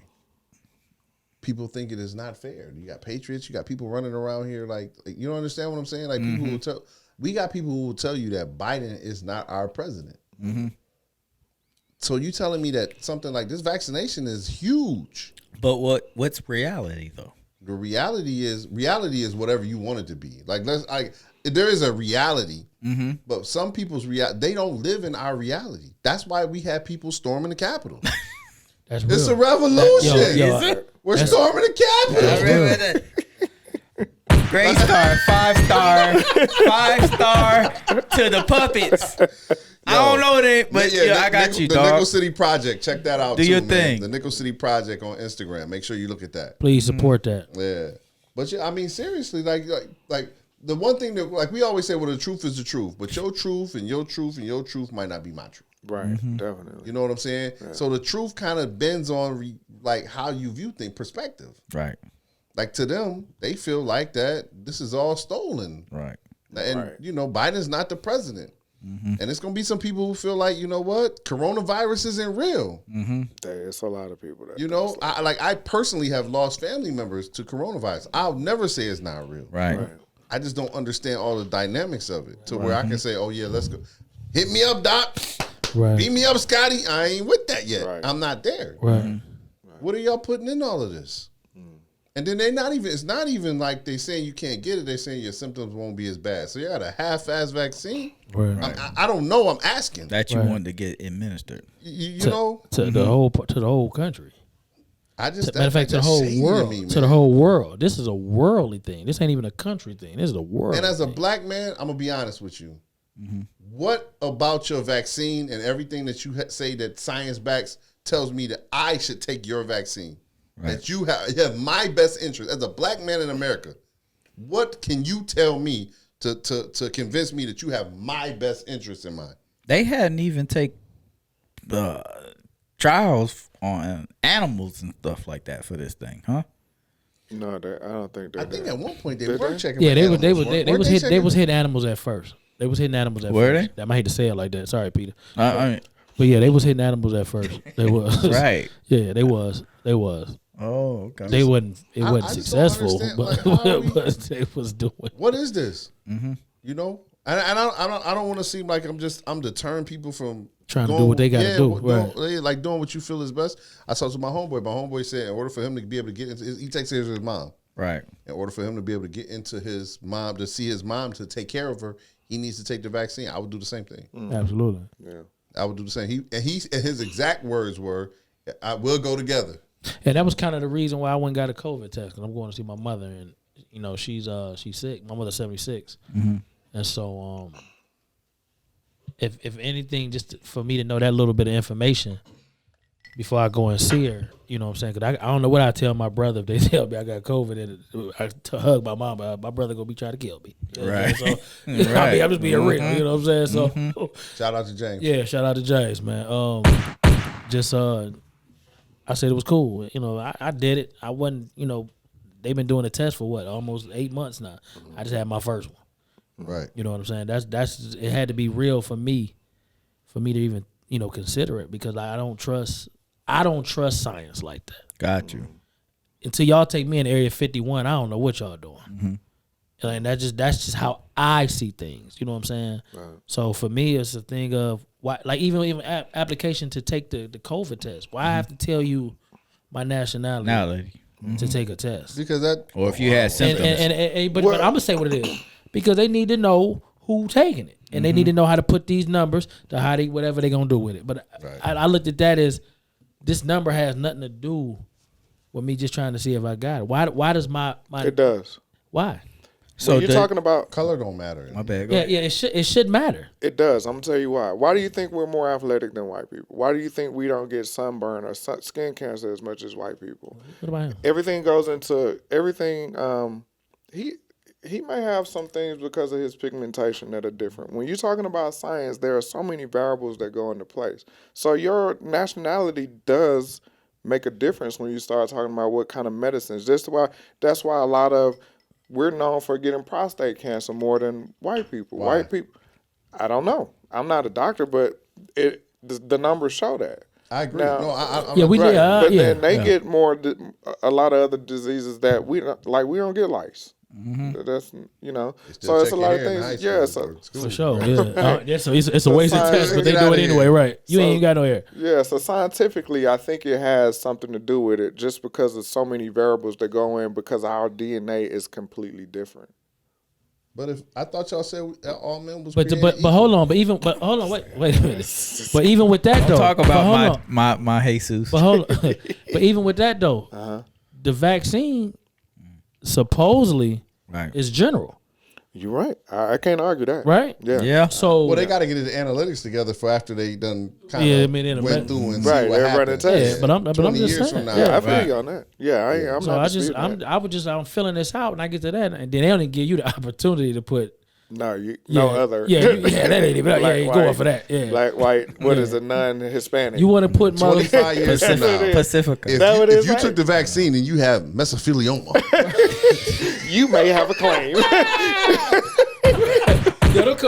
People think it is not fair. You got patriots, you got people running around here like you don't understand what I'm saying? Like people will we got people who will tell you that Biden is not our president. So you telling me that something like this vaccination is huge. But what's reality though? The reality is whatever you want it to be. Like there is a reality, but some people's they don't live in our reality. That's why we have people storming the Capitol. That's real. It's a revolution. Yo, we're storming the Capitol. Great star, 5-star, 5-star to the puppets. I don't know that, but I got you, the dog. Nickel City Project. Check that out. Do your thing. The Nickel City Project on Instagram. Make sure you look at that. Please support that. Yeah, but I mean, seriously, like the one thing that we always say, well, the truth is the truth, but your truth and your truth and your truth might not be my truth. Right, definitely. You know what I'm saying? Yeah. So the truth kind of bends on like how you view things, perspective. Right. Like to them, they feel like that this is all stolen. Right. And you know, Biden's not the president. And it's gonna be some people who feel like, you know what, coronavirus isn't real. There's a lot of people that I personally have lost family members to coronavirus. I'll never say it's not real. Right. I just don't understand all the dynamics of it to where I can say, oh yeah, let's go. Hit me up, Doc. Right. Beat me up, Scotty. I ain't with that yet. Right. I'm not there. Right. What are y'all putting in all of this? And then it's not even like they saying you can't get it. They're saying your symptoms won't be as bad. So you got a half-ass vaccine? Right. I don't know. I'm asking. That you want to get administered. You know? To the whole country. I just Matter of fact, to the whole world. To the whole world. This is a worldly thing. This ain't even a country thing. This is a world. And as a black man, I'm gonna be honest with you. What about your vaccine and everything that you say that science backs tells me that I should take your vaccine? Right. That you have my best interest as a black man in America. What can you tell me to convince me that you have my best interest in mind? They hadn't even take trials on animals and stuff like that for this thing, huh? No, I don't think they. I think at one point they Did were they? checking. Yeah, for they animals. was hitting animals at first. They was hitting animals at Were first. I might hate to say it like that. Sorry, Peter. I mean, But yeah, they was hitting animals at first. They was. right. Yeah, they was. Oh, okay. They wasn't. It wasn't I just don't successful, understand, but, like, how we- but they was doing. What is this? You know, and I don't want to seem like I'm deterring people from Trying to do what they gotta do, right. Doing what you feel is best. I talked to my homeboy. My homeboy said in order for him to be able to get into, he takes care of his mom. Right. In order for him to be able to get into his mom, to see his mom, to take care of her, he needs to take the vaccine. I would do the same thing. Absolutely. Yeah. I would do the same. His exact words were, "I will go together." And that was kind of the reason why I went and got a COVID test, because I'm going to see my mother, and you know she's sick. My mother's 76, and so if anything, just for me to know that little bit of information before I go and see her, you know what I'm saying? Because I don't know what I tell my brother if they tell me I got COVID and I hug my mom, but my brother gonna be trying to kill me. You know Right. So I'm just being real. You know what I'm saying? So Shout out to James. yeah, shout out to James, man. I said it was cool. You know, I did it. I wasn't, you know, they've been doing a test for what, almost 8 months now. I just had my first one. Right. You know what I'm saying? That's it had to be real for me to even, you know, consider it, because I don't trust science like that. Got you. Until y'all take me in Area 51, I don't know what y'all doing. And that's just how I see things. You know what I'm saying? Right. So for me, it's a thing of why, like even application to take the COVID test. Why I have to tell you my nationality to take a test? Because that, Or if you had symptoms. But I'm gonna say what it is, because they need to know who taking it, and they need to know how to put these numbers to how they whatever they gonna do with it. But Right. I looked at that as this number has nothing to do with me just trying to see if I got it. Why does my It does. why? So you're talking about color don't matter. My bad. Go Yeah, ahead. it should matter. it does. I'm gonna tell you why. Why do you think we're more athletic than white people? Why do you think we don't get sunburn or skin cancer as much as white people? What about him? Everything goes into everything. He may have some things because of his pigmentation that are different. When you're talking about science, there are so many variables that go into place. So your nationality does make a difference when you start talking about what kind of medicines. That's why a lot of we're known for getting prostate cancer more than white people. Why? White people, I don't know. I'm not a doctor, but the numbers show that. I agree. Now- I'm Yeah, we Right. did. But Yeah, then they yeah. get more, a lot of other diseases that we don't, like. We don't get lice. That's, you know. still So it's a check lot your of hair in things. high Yeah. school So or school. For sure, yeah. Yeah, so it's a So waste of science- test, but they Get do outta it anyway, here. right? You ain't got no hair. yeah. So scientifically, I think it has something to do with it, just because of so many variables that go in, because our DNA is completely different. But if I thought y'all said all men was But created but hold on, wait a minute. But even with that though, Talk but hold about on. my Jesus. But hold on. But even with that though, the vaccine supposedly Right. is general, You're right. I can't argue that. right? Yeah. Yeah. So well, they got to get the analytics together for after they done kind Yeah, of I mean, in a went minute. through and Right, see what they're running happened. tests. Yeah, but I'm 20 just years saying. from now. Yeah, I Yeah. feel Right. you on that. Yeah, I'm So not I just disputing that. I'm feeling this out, and I get to that, and then they only give you the opportunity to put No, yeah, no other. yeah, that ain't even Black, you white, going for that. Yeah, Black, white. What Yeah. is it? Non-Hispanic. you want to put 25 years from now. Pacifica. If That you, what it if is, you right? took the vaccine and you have mesothelioma, You may have a claim.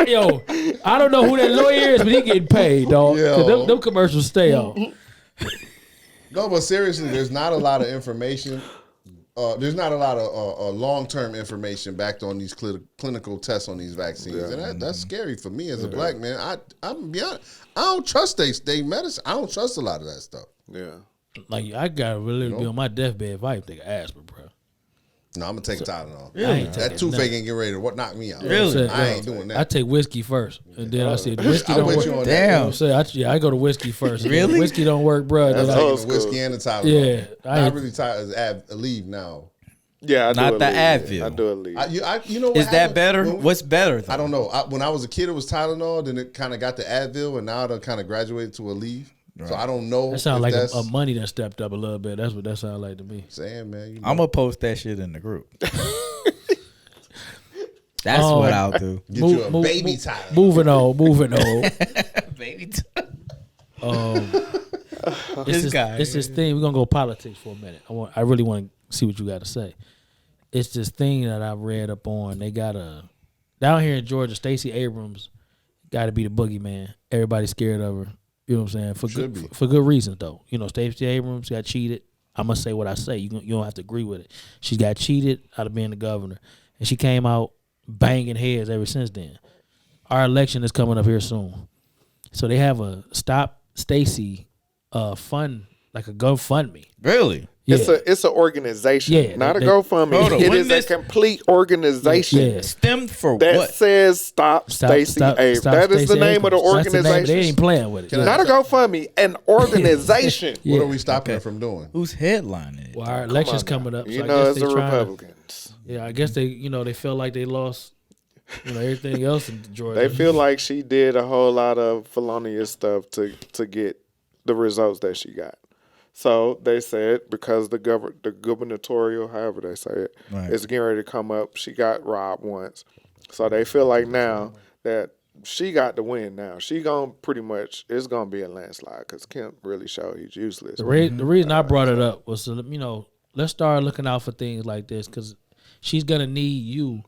yo, I don't know who that lawyer is, but he getting paid, dog. Yo. Them commercials stay on. No, but seriously, there's not a lot of information. There's not a lot of long-term information backed on these clinical tests on these vaccines, and that's scary for me as a black man. I'm be honest, I don't trust they medicine. I don't trust a lot of that stuff. Yeah. Like I gotta really be on my deathbed if I take an aspirin, bro. No, I'm gonna take Tylenol. Really? That toothache ain't getting ready to knock me out. Really? I ain't doing that. I take whiskey first, and then I said whiskey I'm don't with work. you on that. You know Damn. what I'm saying? I go to whiskey first. Really? Whiskey don't work, bro. That's Then I, old The whiskey school. and the Tylenol. Yeah, I I ain't- really tired as Aleve now. Yeah, I do Not the Aleve. Advil. I do Aleve. You know what Is that happened? better? When we- What's better? Though? I don't know. When I was a kid, it was Tylenol. Then it kind of got the Advil, and now it kind of graduated to Aleve. Right. So I don't know. that sounds if like that's a money that stepped up a little bit. That's what that sounds like to me. saying, man. You know, I'm gonna post that shit in the group. That's what I'll do. get you a baby Tylenol. Moving on. Baby. This guy. It's this thing. We're gonna go politics for a minute. I really want to see what you got to say. It's this thing that I read up on. They got down here in Georgia. Stacey Abrams got to be the boogeyman. Everybody's scared of her. You know what I'm saying? For good reasons though. You know, Stacey Abrams got cheated. I'm gonna say what I say. You don't have to agree with it. She got cheated out of being the governor, and she came out banging heads ever since then. Our election is coming up here soon, so they have a Stop Stacey fund, like a GoFundMe. Really? Yeah. It's an organization, Yeah, not a they- GoFundMe. Hold on, It when is this- a complete organization Yeah. Stemmed for that what? says Stop Stacey Abrams. That is the name of the That's the name. They organization. ain't playing with it. Not a GoFundMe, an organization. Yeah. What are we stopping her from doing? Who's headlining it? Well, our election's coming up. You so I know, guess it's they the trying to- Republicans. Yeah, I guess they feel like they lost, everything else in Georgia. They feel like she did a whole lot of felonious stuff to get the results that she got. So they said because the gubernatorial, however they say it, Right. is getting ready to come up. She got robbed once, so they feel like now that she got the win. Now she gonna pretty much it's gonna be a landslide because Kemp really showed he's useless. The reason I brought it up was to, let's start looking out for things like this because she's gonna need you,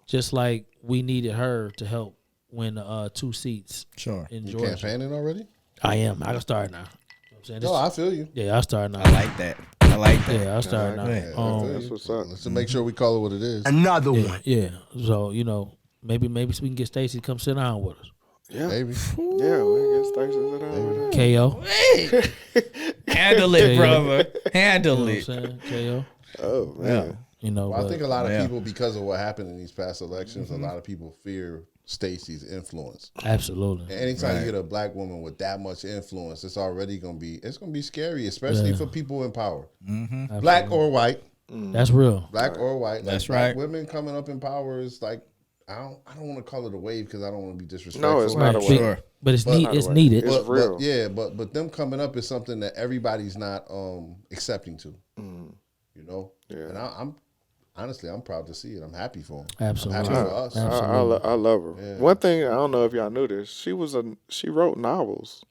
just like we needed her to help win 2 seats. Sure. In You Georgia. campaigning already? I am. I can start now. You know what I'm saying? No, I feel you. Yeah, I'll start now. I like that. I like that. Yeah, I'll start now. Yeah, That's what's up. Let's make sure we call it what it is. Another Yeah, one. yeah. So maybe we can get Stacey to come sit down with us. Yeah, Maybe. yeah. We get Stacey sit down with that. KO. Handle it, brother. Handle You know it. what I'm saying? KO. Oh man. Well, I But think a lot of Yeah. people, because of what happened in these past elections, a lot of people fear Stacey's influence. absolutely. And anytime you get a black woman with that much influence, it's already gonna be scary, especially for people in power, black or white. That's real. Black or white. That's black right. Women coming up in power is like I don't want to call it a wave because I don't want to be disrespectful. No, it's not a Right. way. Sure. But it's But- it's needed. It's real. But them coming up is something that everybody's not accepting to. You know. Yeah. And I'm honestly I'm proud to see it. I'm happy for them. Absolutely. I'm happy for us. I love her. One thing I don't know if y'all knew this. She wrote novels.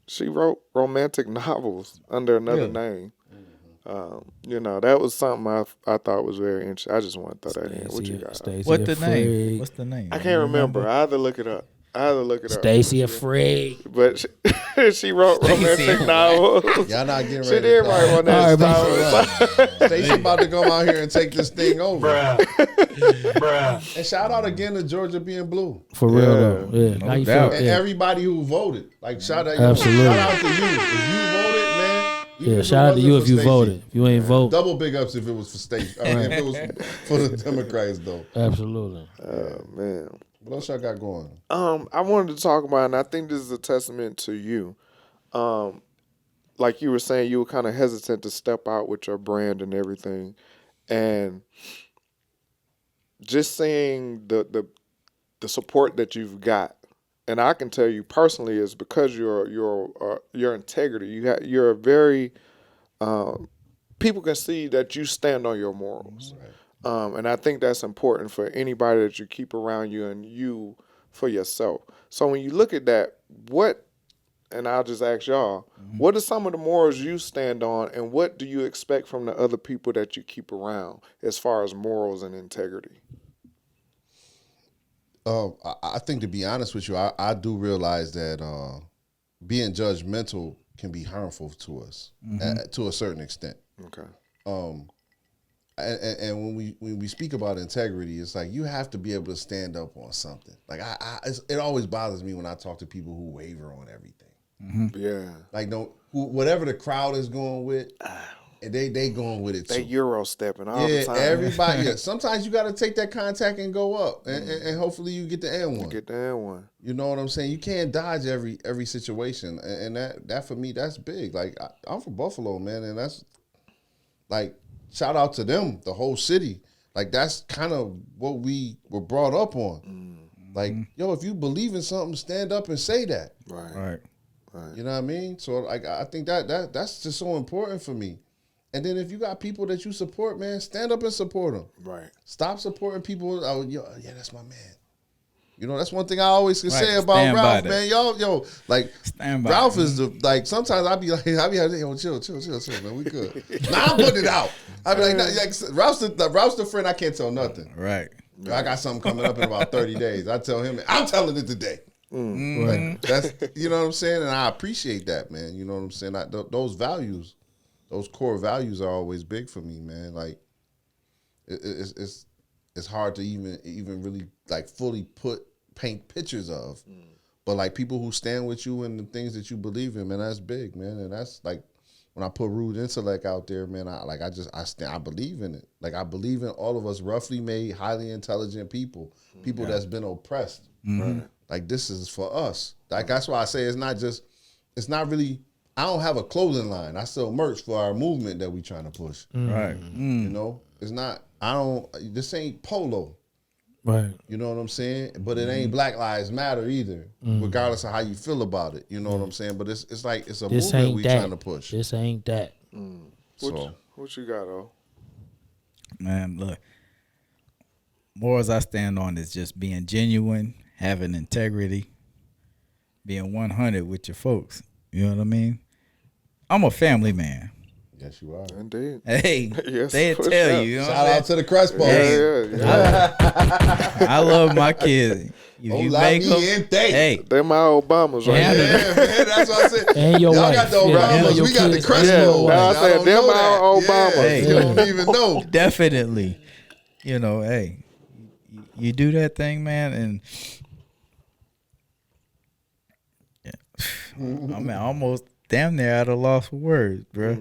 She wrote romantic novels under another name. That was something I thought was very interesting. I just want to throw that in. What you got? Stacey What the a name? freak. What's the name? I can't remember. I had to look it up. Stacey a freak. But she wrote romantic novels. Y'all not getting ready. She did write one All that right, novels. Stacey about to come out here and take this thing over. Bruh. And shout out again to Georgia being blue. For real though. Yeah. No How you doubt. feel? And Yeah. everybody who voted. Like shout out, Absolutely. shout out to you. If you voted, man. even Yeah, if it shout out to wasn't you for if you Stacey. voted. If you ain't vote, Double big ups if it was for Stacey. I mean, if it was for the Democrats though. absolutely. Oh man. What else y'all got going? I wanted to talk about, and I think this is a testament to you. Like you were saying, you were kind of hesitant to step out with your brand and everything, and just seeing the support that you've got, and I can tell you personally, is because your integrity. You're a very people can see that you stand on your morals. And I think that's important for anybody that you keep around you and you for yourself. So when you look at that, and I'll just ask y'all, what are some of the morals you stand on and what do you expect from the other people that you keep around as far as morals and integrity? I think, to be honest with you, I do realize that being judgmental can be harmful to us to a certain extent. Okay. And when we speak about integrity, it's like you have to be able to stand up on something. Like it always bothers me when I talk to people who waver on everything. Yeah. Like whatever the crowd is going with, and they going with it too. They Euro stepping all the time. Everybody. Yeah, sometimes you got to take that contact and go up, and hopefully you get the end one. Get the end one. You know what I'm saying? You can't dodge every situation, and that for me, that's big. Like I'm from Buffalo, man, and that's like, shout out to them, the whole city. Like that's kind of what we were brought up on. Like, yo, if you believe in something, stand up and say that. Right. You know what I mean? So like, I think that's just so important for me. And then if you got people that you support, man, stand up and support them. Right. Stop supporting people. Yeah, that's my man. You know, that's one thing I always can say about Stand by Ralph, that. man. Like, Stand by Ralph it. is like, sometimes I be like, yo, chill, man, we good. Now I'm putting it out. I be like, Ralph's the friend I can't tell nothing. Right. I got something coming up in about 30 days. I tell him, I'm telling it today. Like, that's, you know what I'm saying? And I appreciate that, man. You know what I'm saying? Those values, those core values are always big for me, man. Like, it's hard to even really like fully paint pictures of. But like people who stand with you and the things that you believe in, man, that's big, man. And that's like, when I put Rude Intellect out there, man, I believe in it. Like, I believe in all of us roughly made, highly intelligent people that's been oppressed. Right. Like, this is for us. Like, that's why I say it's not really, I don't have a clothing line. I sell merch for our movement that we trying to push. Right. You know, it's not, this ain't polo. Right. You know what I'm saying? But it ain't Black Lives Matter either, regardless of how you feel about it. You know what I'm saying? But it's like, it's a This movement ain't we that. trying to push. This ain't that. What you got, though? Man, look, morals I stand on is just being genuine, having integrity, being 100 with your folks. You know what I mean? I'm a family man. Yes, you are. Indeed. Hey, Yes, they'll for tell sure. you. You know Shout what I'm out to the Crespo. Yeah. I love my kids. If you make them, hey, They're my Obamas right Yeah. there. man, that's what I said. And your Y'all wife. got the Yeah, Obamas. and your We got the kids. Crespo. Yeah, Now I ones. said don't them know our that. Obamas. Yeah, Hey. you don't even know. definitely. You know, hey, you do that thing, man, and I'm almost damn near at a loss for words, bro.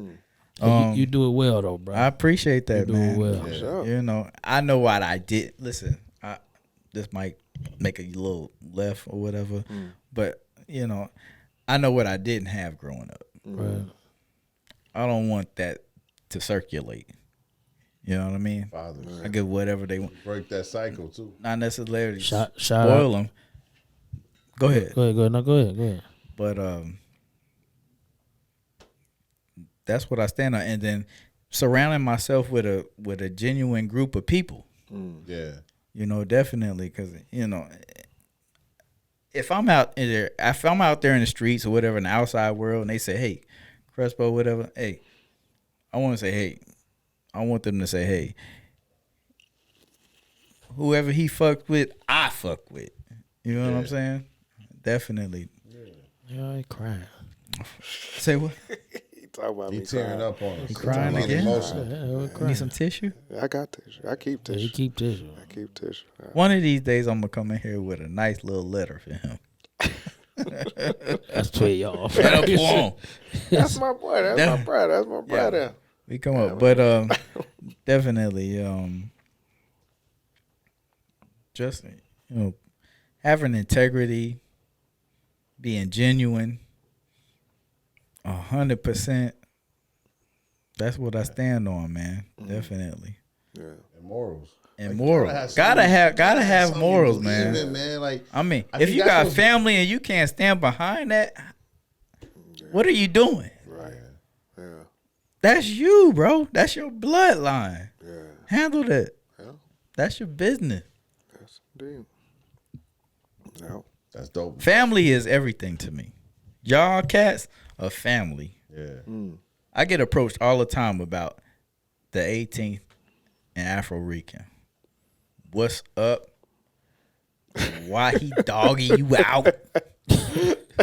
You do it well though, bro. I appreciate that, do man. it well. Yeah. Sure. You know, I know what I did. Listen, this might make a little left or whatever, but you know, I know what I didn't have growing up. Right. I don't want that to circulate. You know what I mean? Fathers. I get whatever they want, Break that cycle, too. not necessarily Shout spoil out. them. Go ahead, Go ahead. No, go ahead. but that's what I stand on, and then surrounding myself with a genuine group of people. Yeah. You know, definitely, because you know, if I'm out there in the streets or whatever in the outside world, and they say, "Hey, Crespo, whatever," hey, I want to say, "Hey," I want them to say, "Hey, whoever he fucked with, I fuck with." You know what I'm saying? Definitely. Yeah, I ain't crying. Say what? He talk about He me tearing crying. up on us. You crying Talking about again? emotion. Yeah, I You crying. need some tissue? I got tissue. I keep Yeah, you tissue. keep tissue. I keep tissue. One of these days, I'm gonna come in here with a nice little letter for him. That's pay y'all. And a poem. That's my boy. That's my brother. That's my brother. We come up, but definitely, just having integrity, being genuine, 100%. That's what I stand on, man. Definitely, Yeah. And morals. and Like, morals. Gotta have something you morals, believe man. in, man. Like, I mean, I if think you that's got what's- family and you can't stand behind that, what are you doing? Right. Yeah. That's you, bro. That's your bloodline. Yeah. Handle that. Yeah. That's your business. Yes, indeed. Yeah. that's dope. Family is everything to me. Y'all cats are family. Yeah. I get approached all the time about the 18th and Afro Rican. What's up? why he dogging you out.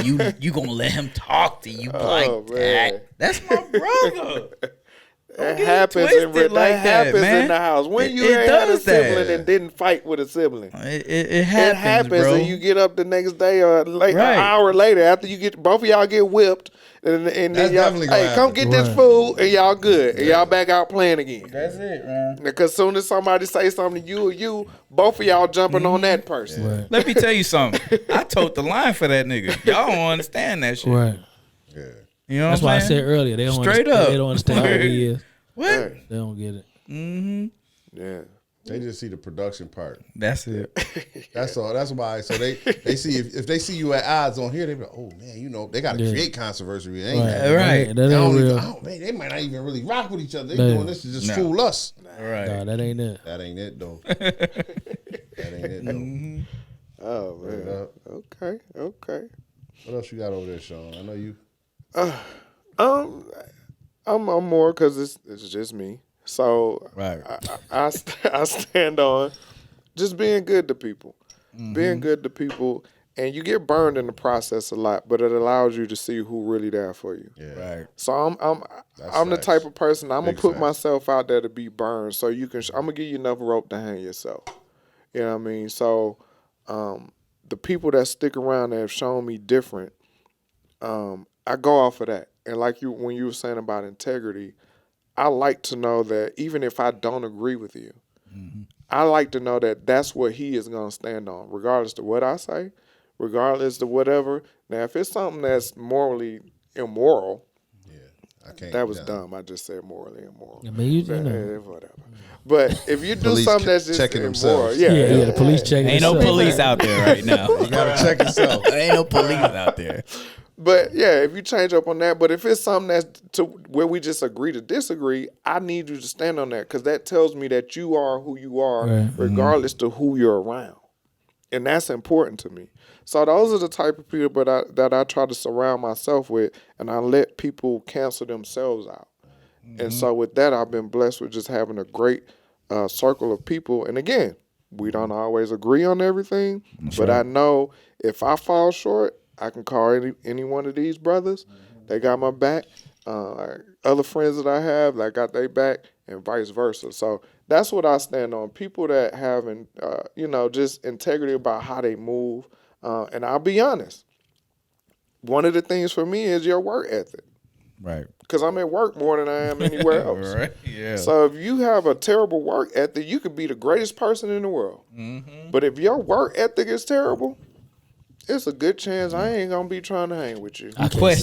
You gonna let him talk to you like that? That's my brother. That happens in the house. When you ain't had a sibling and didn't fight with a sibling, it happens, bro. And you get up the next day or an hour later after you get both of y'all get whipped, and then y'all, hey, come get this food, and y'all good, and y'all back out playing again. That's it, man. Because soon as somebody say something to you, both of y'all jumping on that person. Right. Let me tell you something. I told the line for that nigga. Y'all don't understand that shit. Right. Yeah. You know That's what why I I'm saying? said earlier they don't Straight understand, up. they don't understand how he is. What? Right. They don't get it. Mm-hmm. Yeah. They just see the production part. That's it. That's all. That's why. So they see if they see you at odds on here, they be like, oh man, you know, they got to create controversy. They ain't that. Right. That ain't real. Man, they might not even really rock with each other. They doing this to just fool us. Right. Nah, that ain't it. That ain't it though. That ain't it though. Mm-hmm. Oh man. Okay. What else you got over there, Sean? I know you. I'm more because it's just me. So Right. I stand on just being good to people, being good to people, and you get burned in the process a lot, but it allows you to see who really there for you. Yeah. Right. So I'm the type of person I'm gonna put myself out there to be burned, so you can. I'm gonna give you enough rope to hang yourself. You know what I mean? So the people that stick around that have shown me different, I go off of that. And like when you were saying about integrity, I like to know that even if I don't agree with you, I like to know that that's what he is going to stand on, regardless of what I say, regardless of whatever. Now, if it's something that's morally immoral, I can't. that was dumb. I just said morally immoral. I mean, you know. Whatever. But if you do Police something that's just checking immoral, themselves. Yeah, the police checking. Ain't no themselves. police out there right now. You gotta check yourself. Ain't no police out there. But yeah, if you change up on that, but if it's something that's to where we just agree to disagree, I need you to stand on that because that tells me that you are who you are, Right. regardless to who you're around, and that's important to me. So those are the type of people that I try to surround myself with, and I let people cancel themselves out. And so with that, I've been blessed with just having a great circle of people. And again, we don't always agree on everything, but I know if I fall short, I can call any one of these brothers. They got my back. Other friends that I have, I got their back, and vice versa. So that's what I stand on. People that have, just integrity about how they move. And I'll be honest. One of the things for me is your work ethic. Right. Because I'm at work more than I am anywhere else. Right. Yeah. So if you have a terrible work ethic, you could be the greatest person in the world. But if your work ethic is terrible, it's a good chance I ain't gonna be trying to hang with you. I can't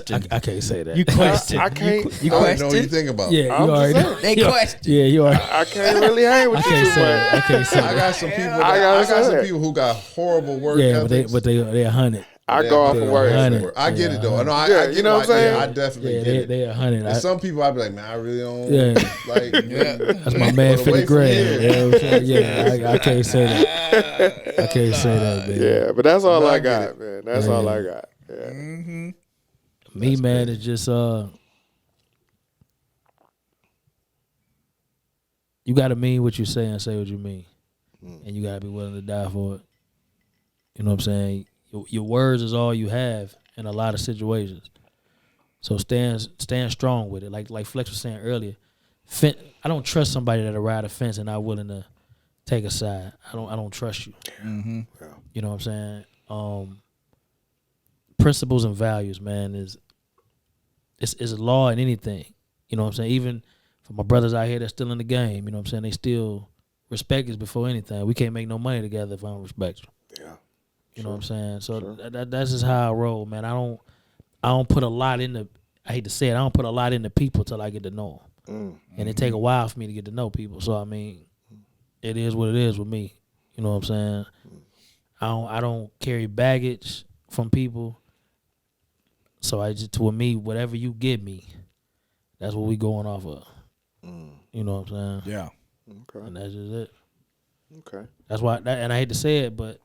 say that. You question. I can't. You I don't know question. what you think about. Yeah, I'm you already just know. They question. Yeah, you already. I can't really hang with I you can't too say much. that. I can't say I that. got some people. I I say got some that. people who got horrible work Yeah, ethics. but they're 100. I go off of work ethic. 100. I get it though. No, I Yeah, get you know what I'm saying? I definitely Yeah, get it. they're 100. And some people I'd be like, man, I really don't Yeah. like. That's my man, Put away Finny from Gray. here. You know what I'm saying? Yeah, I can't say that. I can't say that, man. Yeah, but that's all No, I I get got, it. man. That's all I got. Yeah. Me, man, is just you got to mean what you say and say what you mean, and you got to be willing to die for it. You know what I'm saying? Your words is all you have in a lot of situations. So stand strong with it. Like Flex was saying earlier, I don't trust somebody that'll ride a fence and not willing to take a side. I don't trust you. Mm-hmm. You know what I'm saying? Principles and values, man, is a law in anything. You know what I'm saying? Even for my brothers out here that's still in the game, you know what I'm saying? They still respect is before anything. We can't make no money together if I don't respect you. Yeah. You know what I'm saying? So that's just how I roll, man. I don't put a lot in the. I hate to say it. I don't put a lot into people till I get to know them, and it take a while for me to get to know people. So I mean, it is what it is with me. You know what I'm saying? I don't carry baggage from people. So with me, whatever you give me, that's what we going off of. You know what I'm saying? Yeah. Okay. And that's just it. Okay. That's why, and I hate to say it, but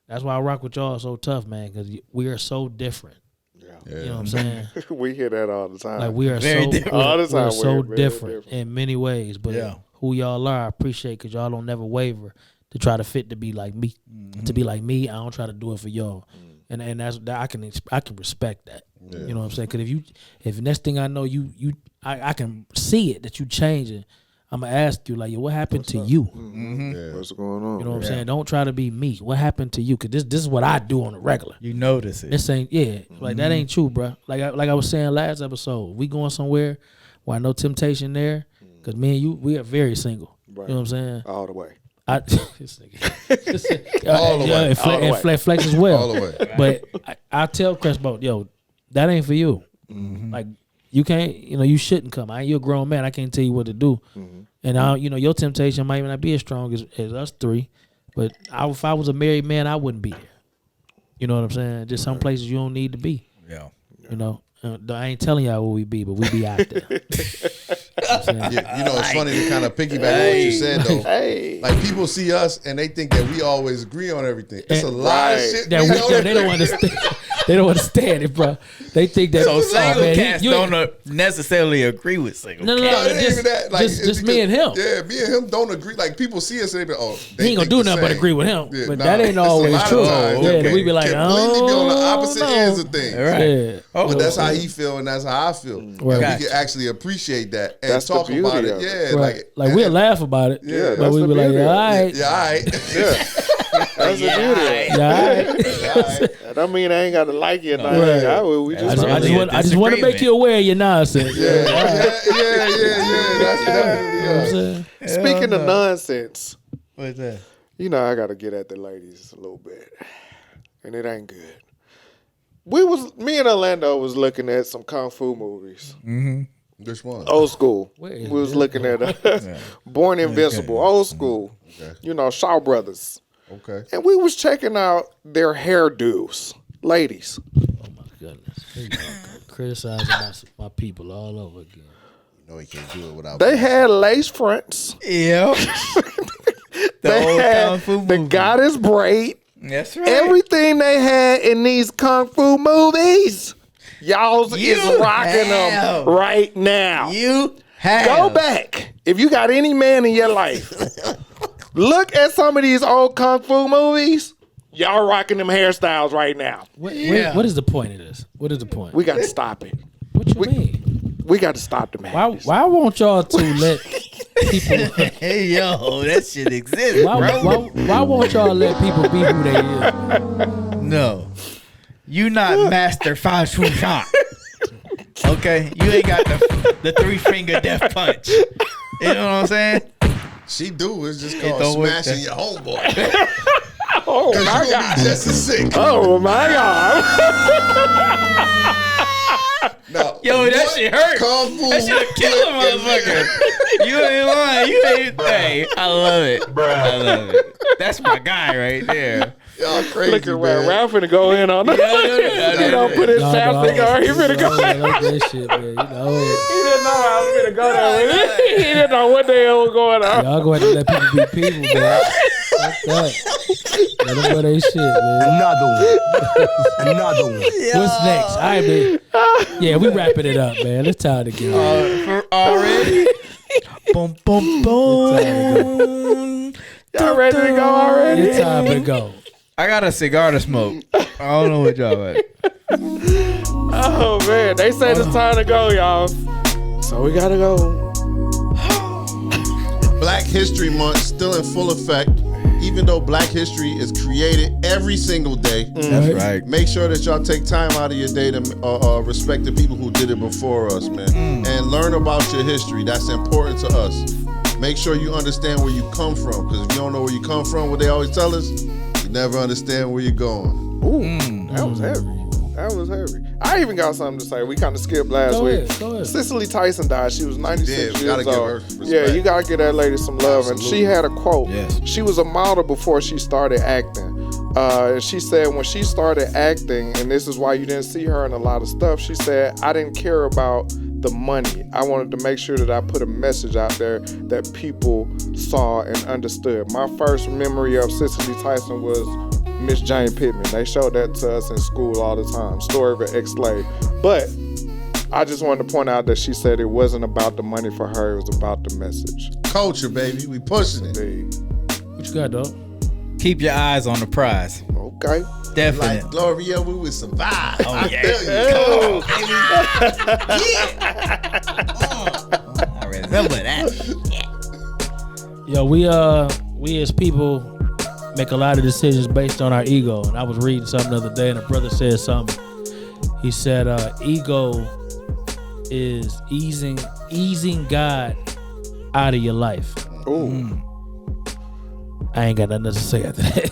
that's why I rock with y'all so tough, man, because we are so different. Yeah. You know what I'm saying? We hear that all the time. Like we are Very so different. All the time we're so we're very different in many ways. But Yeah. who y'all are, I appreciate because y'all don't never waver. to try to fit to be like me. To be like me, I don't try to do it for y'all. And that's that I can respect that. Yeah. You know what I'm saying? Because if next thing I know I can see it that you changing, I'm gonna ask you like, yo, what happened to you? Yeah. What's going on? You know what I'm saying? Don't try to be me. What happened to you? Because this is what I do on the regular. You notice it. This ain't like that ain't true, bro. Like I was saying last episode, we going somewhere where no temptation there. Because me and you, we are very single. Right. You know what I'm saying? All the way. This nigga. All the way. And flex as well. All the way. But I tell Crespo, yo, that ain't for you. Like you can't, you shouldn't come. You're a grown man. I can't tell you what to do. And your temptation might not be as strong as us three. But if I was a married man, I wouldn't be there. You know what I'm saying? Just some places you don't need to be. Yeah. I ain't telling y'all where we be, but we be out there. Yeah, it's funny to kind of piggyback on what you said though. Like people see us and they think that we always agree on everything. It's a lot of shit that they don't understand. They don't understand it, bro. They think that single cats don't necessarily agree with single cats. No, it ain't even that. Like, just me and him. Yeah, me and him don't agree. Like people see us and they be, he ain't gonna do nothing but agree with him. Yeah, but that ain't always true. Yeah, we be like, completely be on the opposite ends of things. Right. Yeah. But that's how he feel and that's how I feel. And we can actually appreciate that and That's talk the beauty about it. of Yeah, Right. Like we'll laugh about it. Yeah, but that's we the be like, beauty all of it. right. Yeah, all right. That's the beauty. Yeah, all right. That don't mean I ain't got to like you. Right. We just I just want to make you aware of your nonsense. Yeah. That's definitely Speaking of nonsense, What's that? I got to get at the ladies a little bit, and it ain't good. Me and Orlando was looking at some kung fu movies. Which one? Old school. Where We is was this looking at Born Invincible, old school. Okay. Shaw Brothers. Okay. And we was checking out their hairdos. Ladies. Oh my goodness. Here you go. Criticizing my people all over again. You know he can't do it without. They had lace fronts. Yeah. They old had kung fu the movie. goddess braid. That's right. Everything they had in these kung fu movies, y'all is rocking them right now. You have. Go back. If you got any man in your life, look at some of these old kung fu movies. Y'all rocking them hairstyles right now. What is the point of this? What is the point? We got to stop it. What you mean? We got to stop the man. Why won't y'all to let people? Hey, yo, that shit exists, bro. Why won't y'all let people be who they is? No. You not master Fa Shu Shot. Okay? You ain't got the 3-finger death punch. You know what I'm saying? She do. It's just don't called work smashing that- your homeboy. Oh Cause my you gonna God. be just as sick. Oh my God. No. Yo, that shit hurt. Kung fu. That shit kill a motherfucker. You ain't lying. You ain't. Hey, I love it. I love it. That's my guy right there. Y'all crazy, Look at man. Ralph finna go in on that. He don't put his chapstick on. He finna go. I like that shit, man. He didn't know I was finna go there with it. He didn't know what the hell was going on. Y'all go ahead and let people be people, man. Fuck that. Let them go their shit, man. Another one. What's next? All right, man. Yeah, we wrapping it up, man. It's time to get on. For already? Boom, boom, boom. Y'all ready to go already? It's time to go. I got a cigar to smoke. I don't know what y'all at. Oh man, they said it's time to go, y'all. So we gotta go. Black History Month still in full effect. Even though Black History is created every single day, That's right. make sure that y'all take time out of your day to respect the people who did it before us, man. And learn about your history. That's important to us. Make sure you understand where you come from, because if you don't know where you come from, what they always tell us, you never understand where you're going. Ooh, that was heavy. That was heavy. I even got something to say. We kind of skipped last week. Go ahead. Cicely Tyson died. She was 96 we gotta years give old. her respect. Yeah, you gotta give that lady some love. Absolutely. And she had a quote. Yes. She was a model before she started acting. And she said when she started acting, and this is why you didn't see her in a lot of stuff, she said, I didn't care about the money. I wanted to make sure that I put a message out there that people saw and understood. My first memory of Cicely Tyson was Miss Jane Pittman. They showed that to us in school all the time. Story of an ex-slave. But I just wanted to point out that she said it wasn't about the money for her. It was about the message. Culture, baby. We pushing it. Indeed. What you got, dog? Keep your eyes on the prize. Okay. Definitely. Like Gloria, we would survive. Oh, I yeah. tell you. I remember that. Yo, we as people make a lot of decisions based on our ego. And I was reading something the other day, and a brother said something. He said, ego is easing God out of your life. Ooh. I ain't got nothing else to say after that.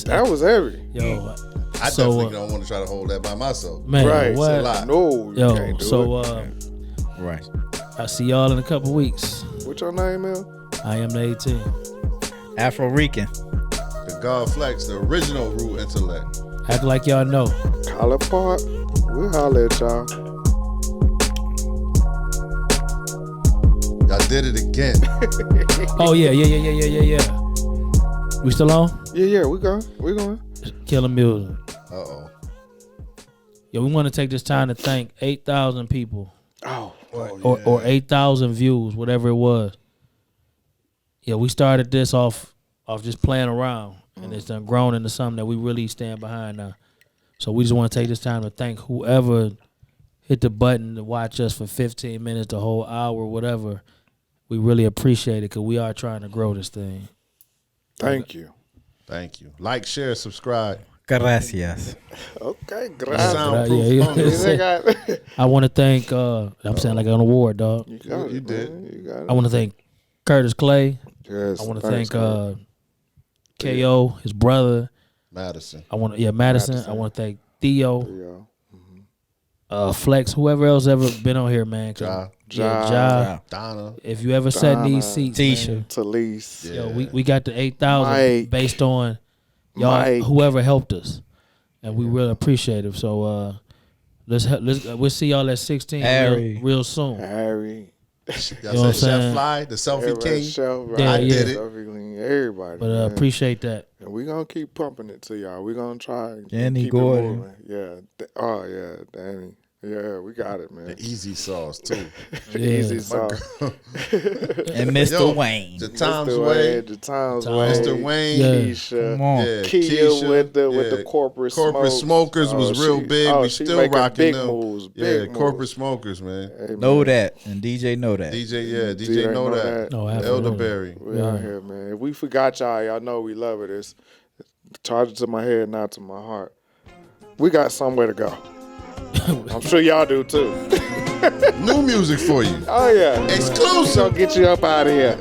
That was heavy. Yo, I definitely don't want to try to hold that by myself. man, Right. what? It's a lot. No, you Yo, can't do so it. Right. I see y'all in a couple weeks. What's your name, man? I am the 18. Afro-Rican. The God Flex, the original Root Intellect. Act like y'all know. Collar Park. We'll holler at y'all. Y'all did it again. Oh yeah. We still on? Yeah, we going. Killing music. Uh-oh. Yo, we want to take this time to thank 8,000 people Oh, or 8,000 views, whatever it was. Yeah, we started this off just playing around, and it's done grown into something that we really stand behind now. So we just want to take this time to thank whoever hit the button to watch us for 15 minutes, the whole hour, whatever. We really appreciate it because we are trying to grow this thing. thank you. Thank you. Like, share, subscribe. Gracias. Okay, The gracias. soundproof yeah. bonus. I want to thank, I'm saying like an award, dog. You got it. You did. Man. You got it. I want to thank Curtis Clay. Yes, I want to thanks, thank man. KO, his brother. Madison. I want to Madison. Madison. I want to thank Theo, Yeah. Flex, whoever else ever been on here, man. Ja. Ja. Donna. If you ever sat in these Donna. seats, Tisha. man, Talise. Yeah. yo, we got the 8,000 Mike. based on y'all, Mike. whoever helped us, and we really appreciate it. So let's we'll see y'all at 16 Harry. real soon. Harry. Y'all know what I'm said Chef saying? Fly, the selfie Everybody, king. Chef, Yeah, right? yeah. did it. Selfie King, everybody. But man. appreciate that. And we gonna keep pumping it to y'all. We gonna try and Danny keep Gordon. it moving. Yeah. Oh yeah, Danny. Yeah, we got it, man. The easy sauce, too. Easy Yeah. sauce. And Mr. Yo, Wayne. The Tom's Mr. Way. Wayne, the Tom's Tom. Way. Mr. Wayne. Yeah. Keisha. Come on. Yeah, Kia Keisha, with the yeah. corporate Corporate smokers was real big. We she still making rocking big them. moves. Yeah, Big corporate moves. smokers, man. Hey, Know man, that. And DJ know that. DJ know that. No, absolutely. Elderberry. We out here, man. If we forgot y'all know we love it. It's charge it to my head, not to my heart. We got somewhere to go. I'm sure y'all do too. New music for you. Oh yeah. Exclusive. Gonna get you up out of here.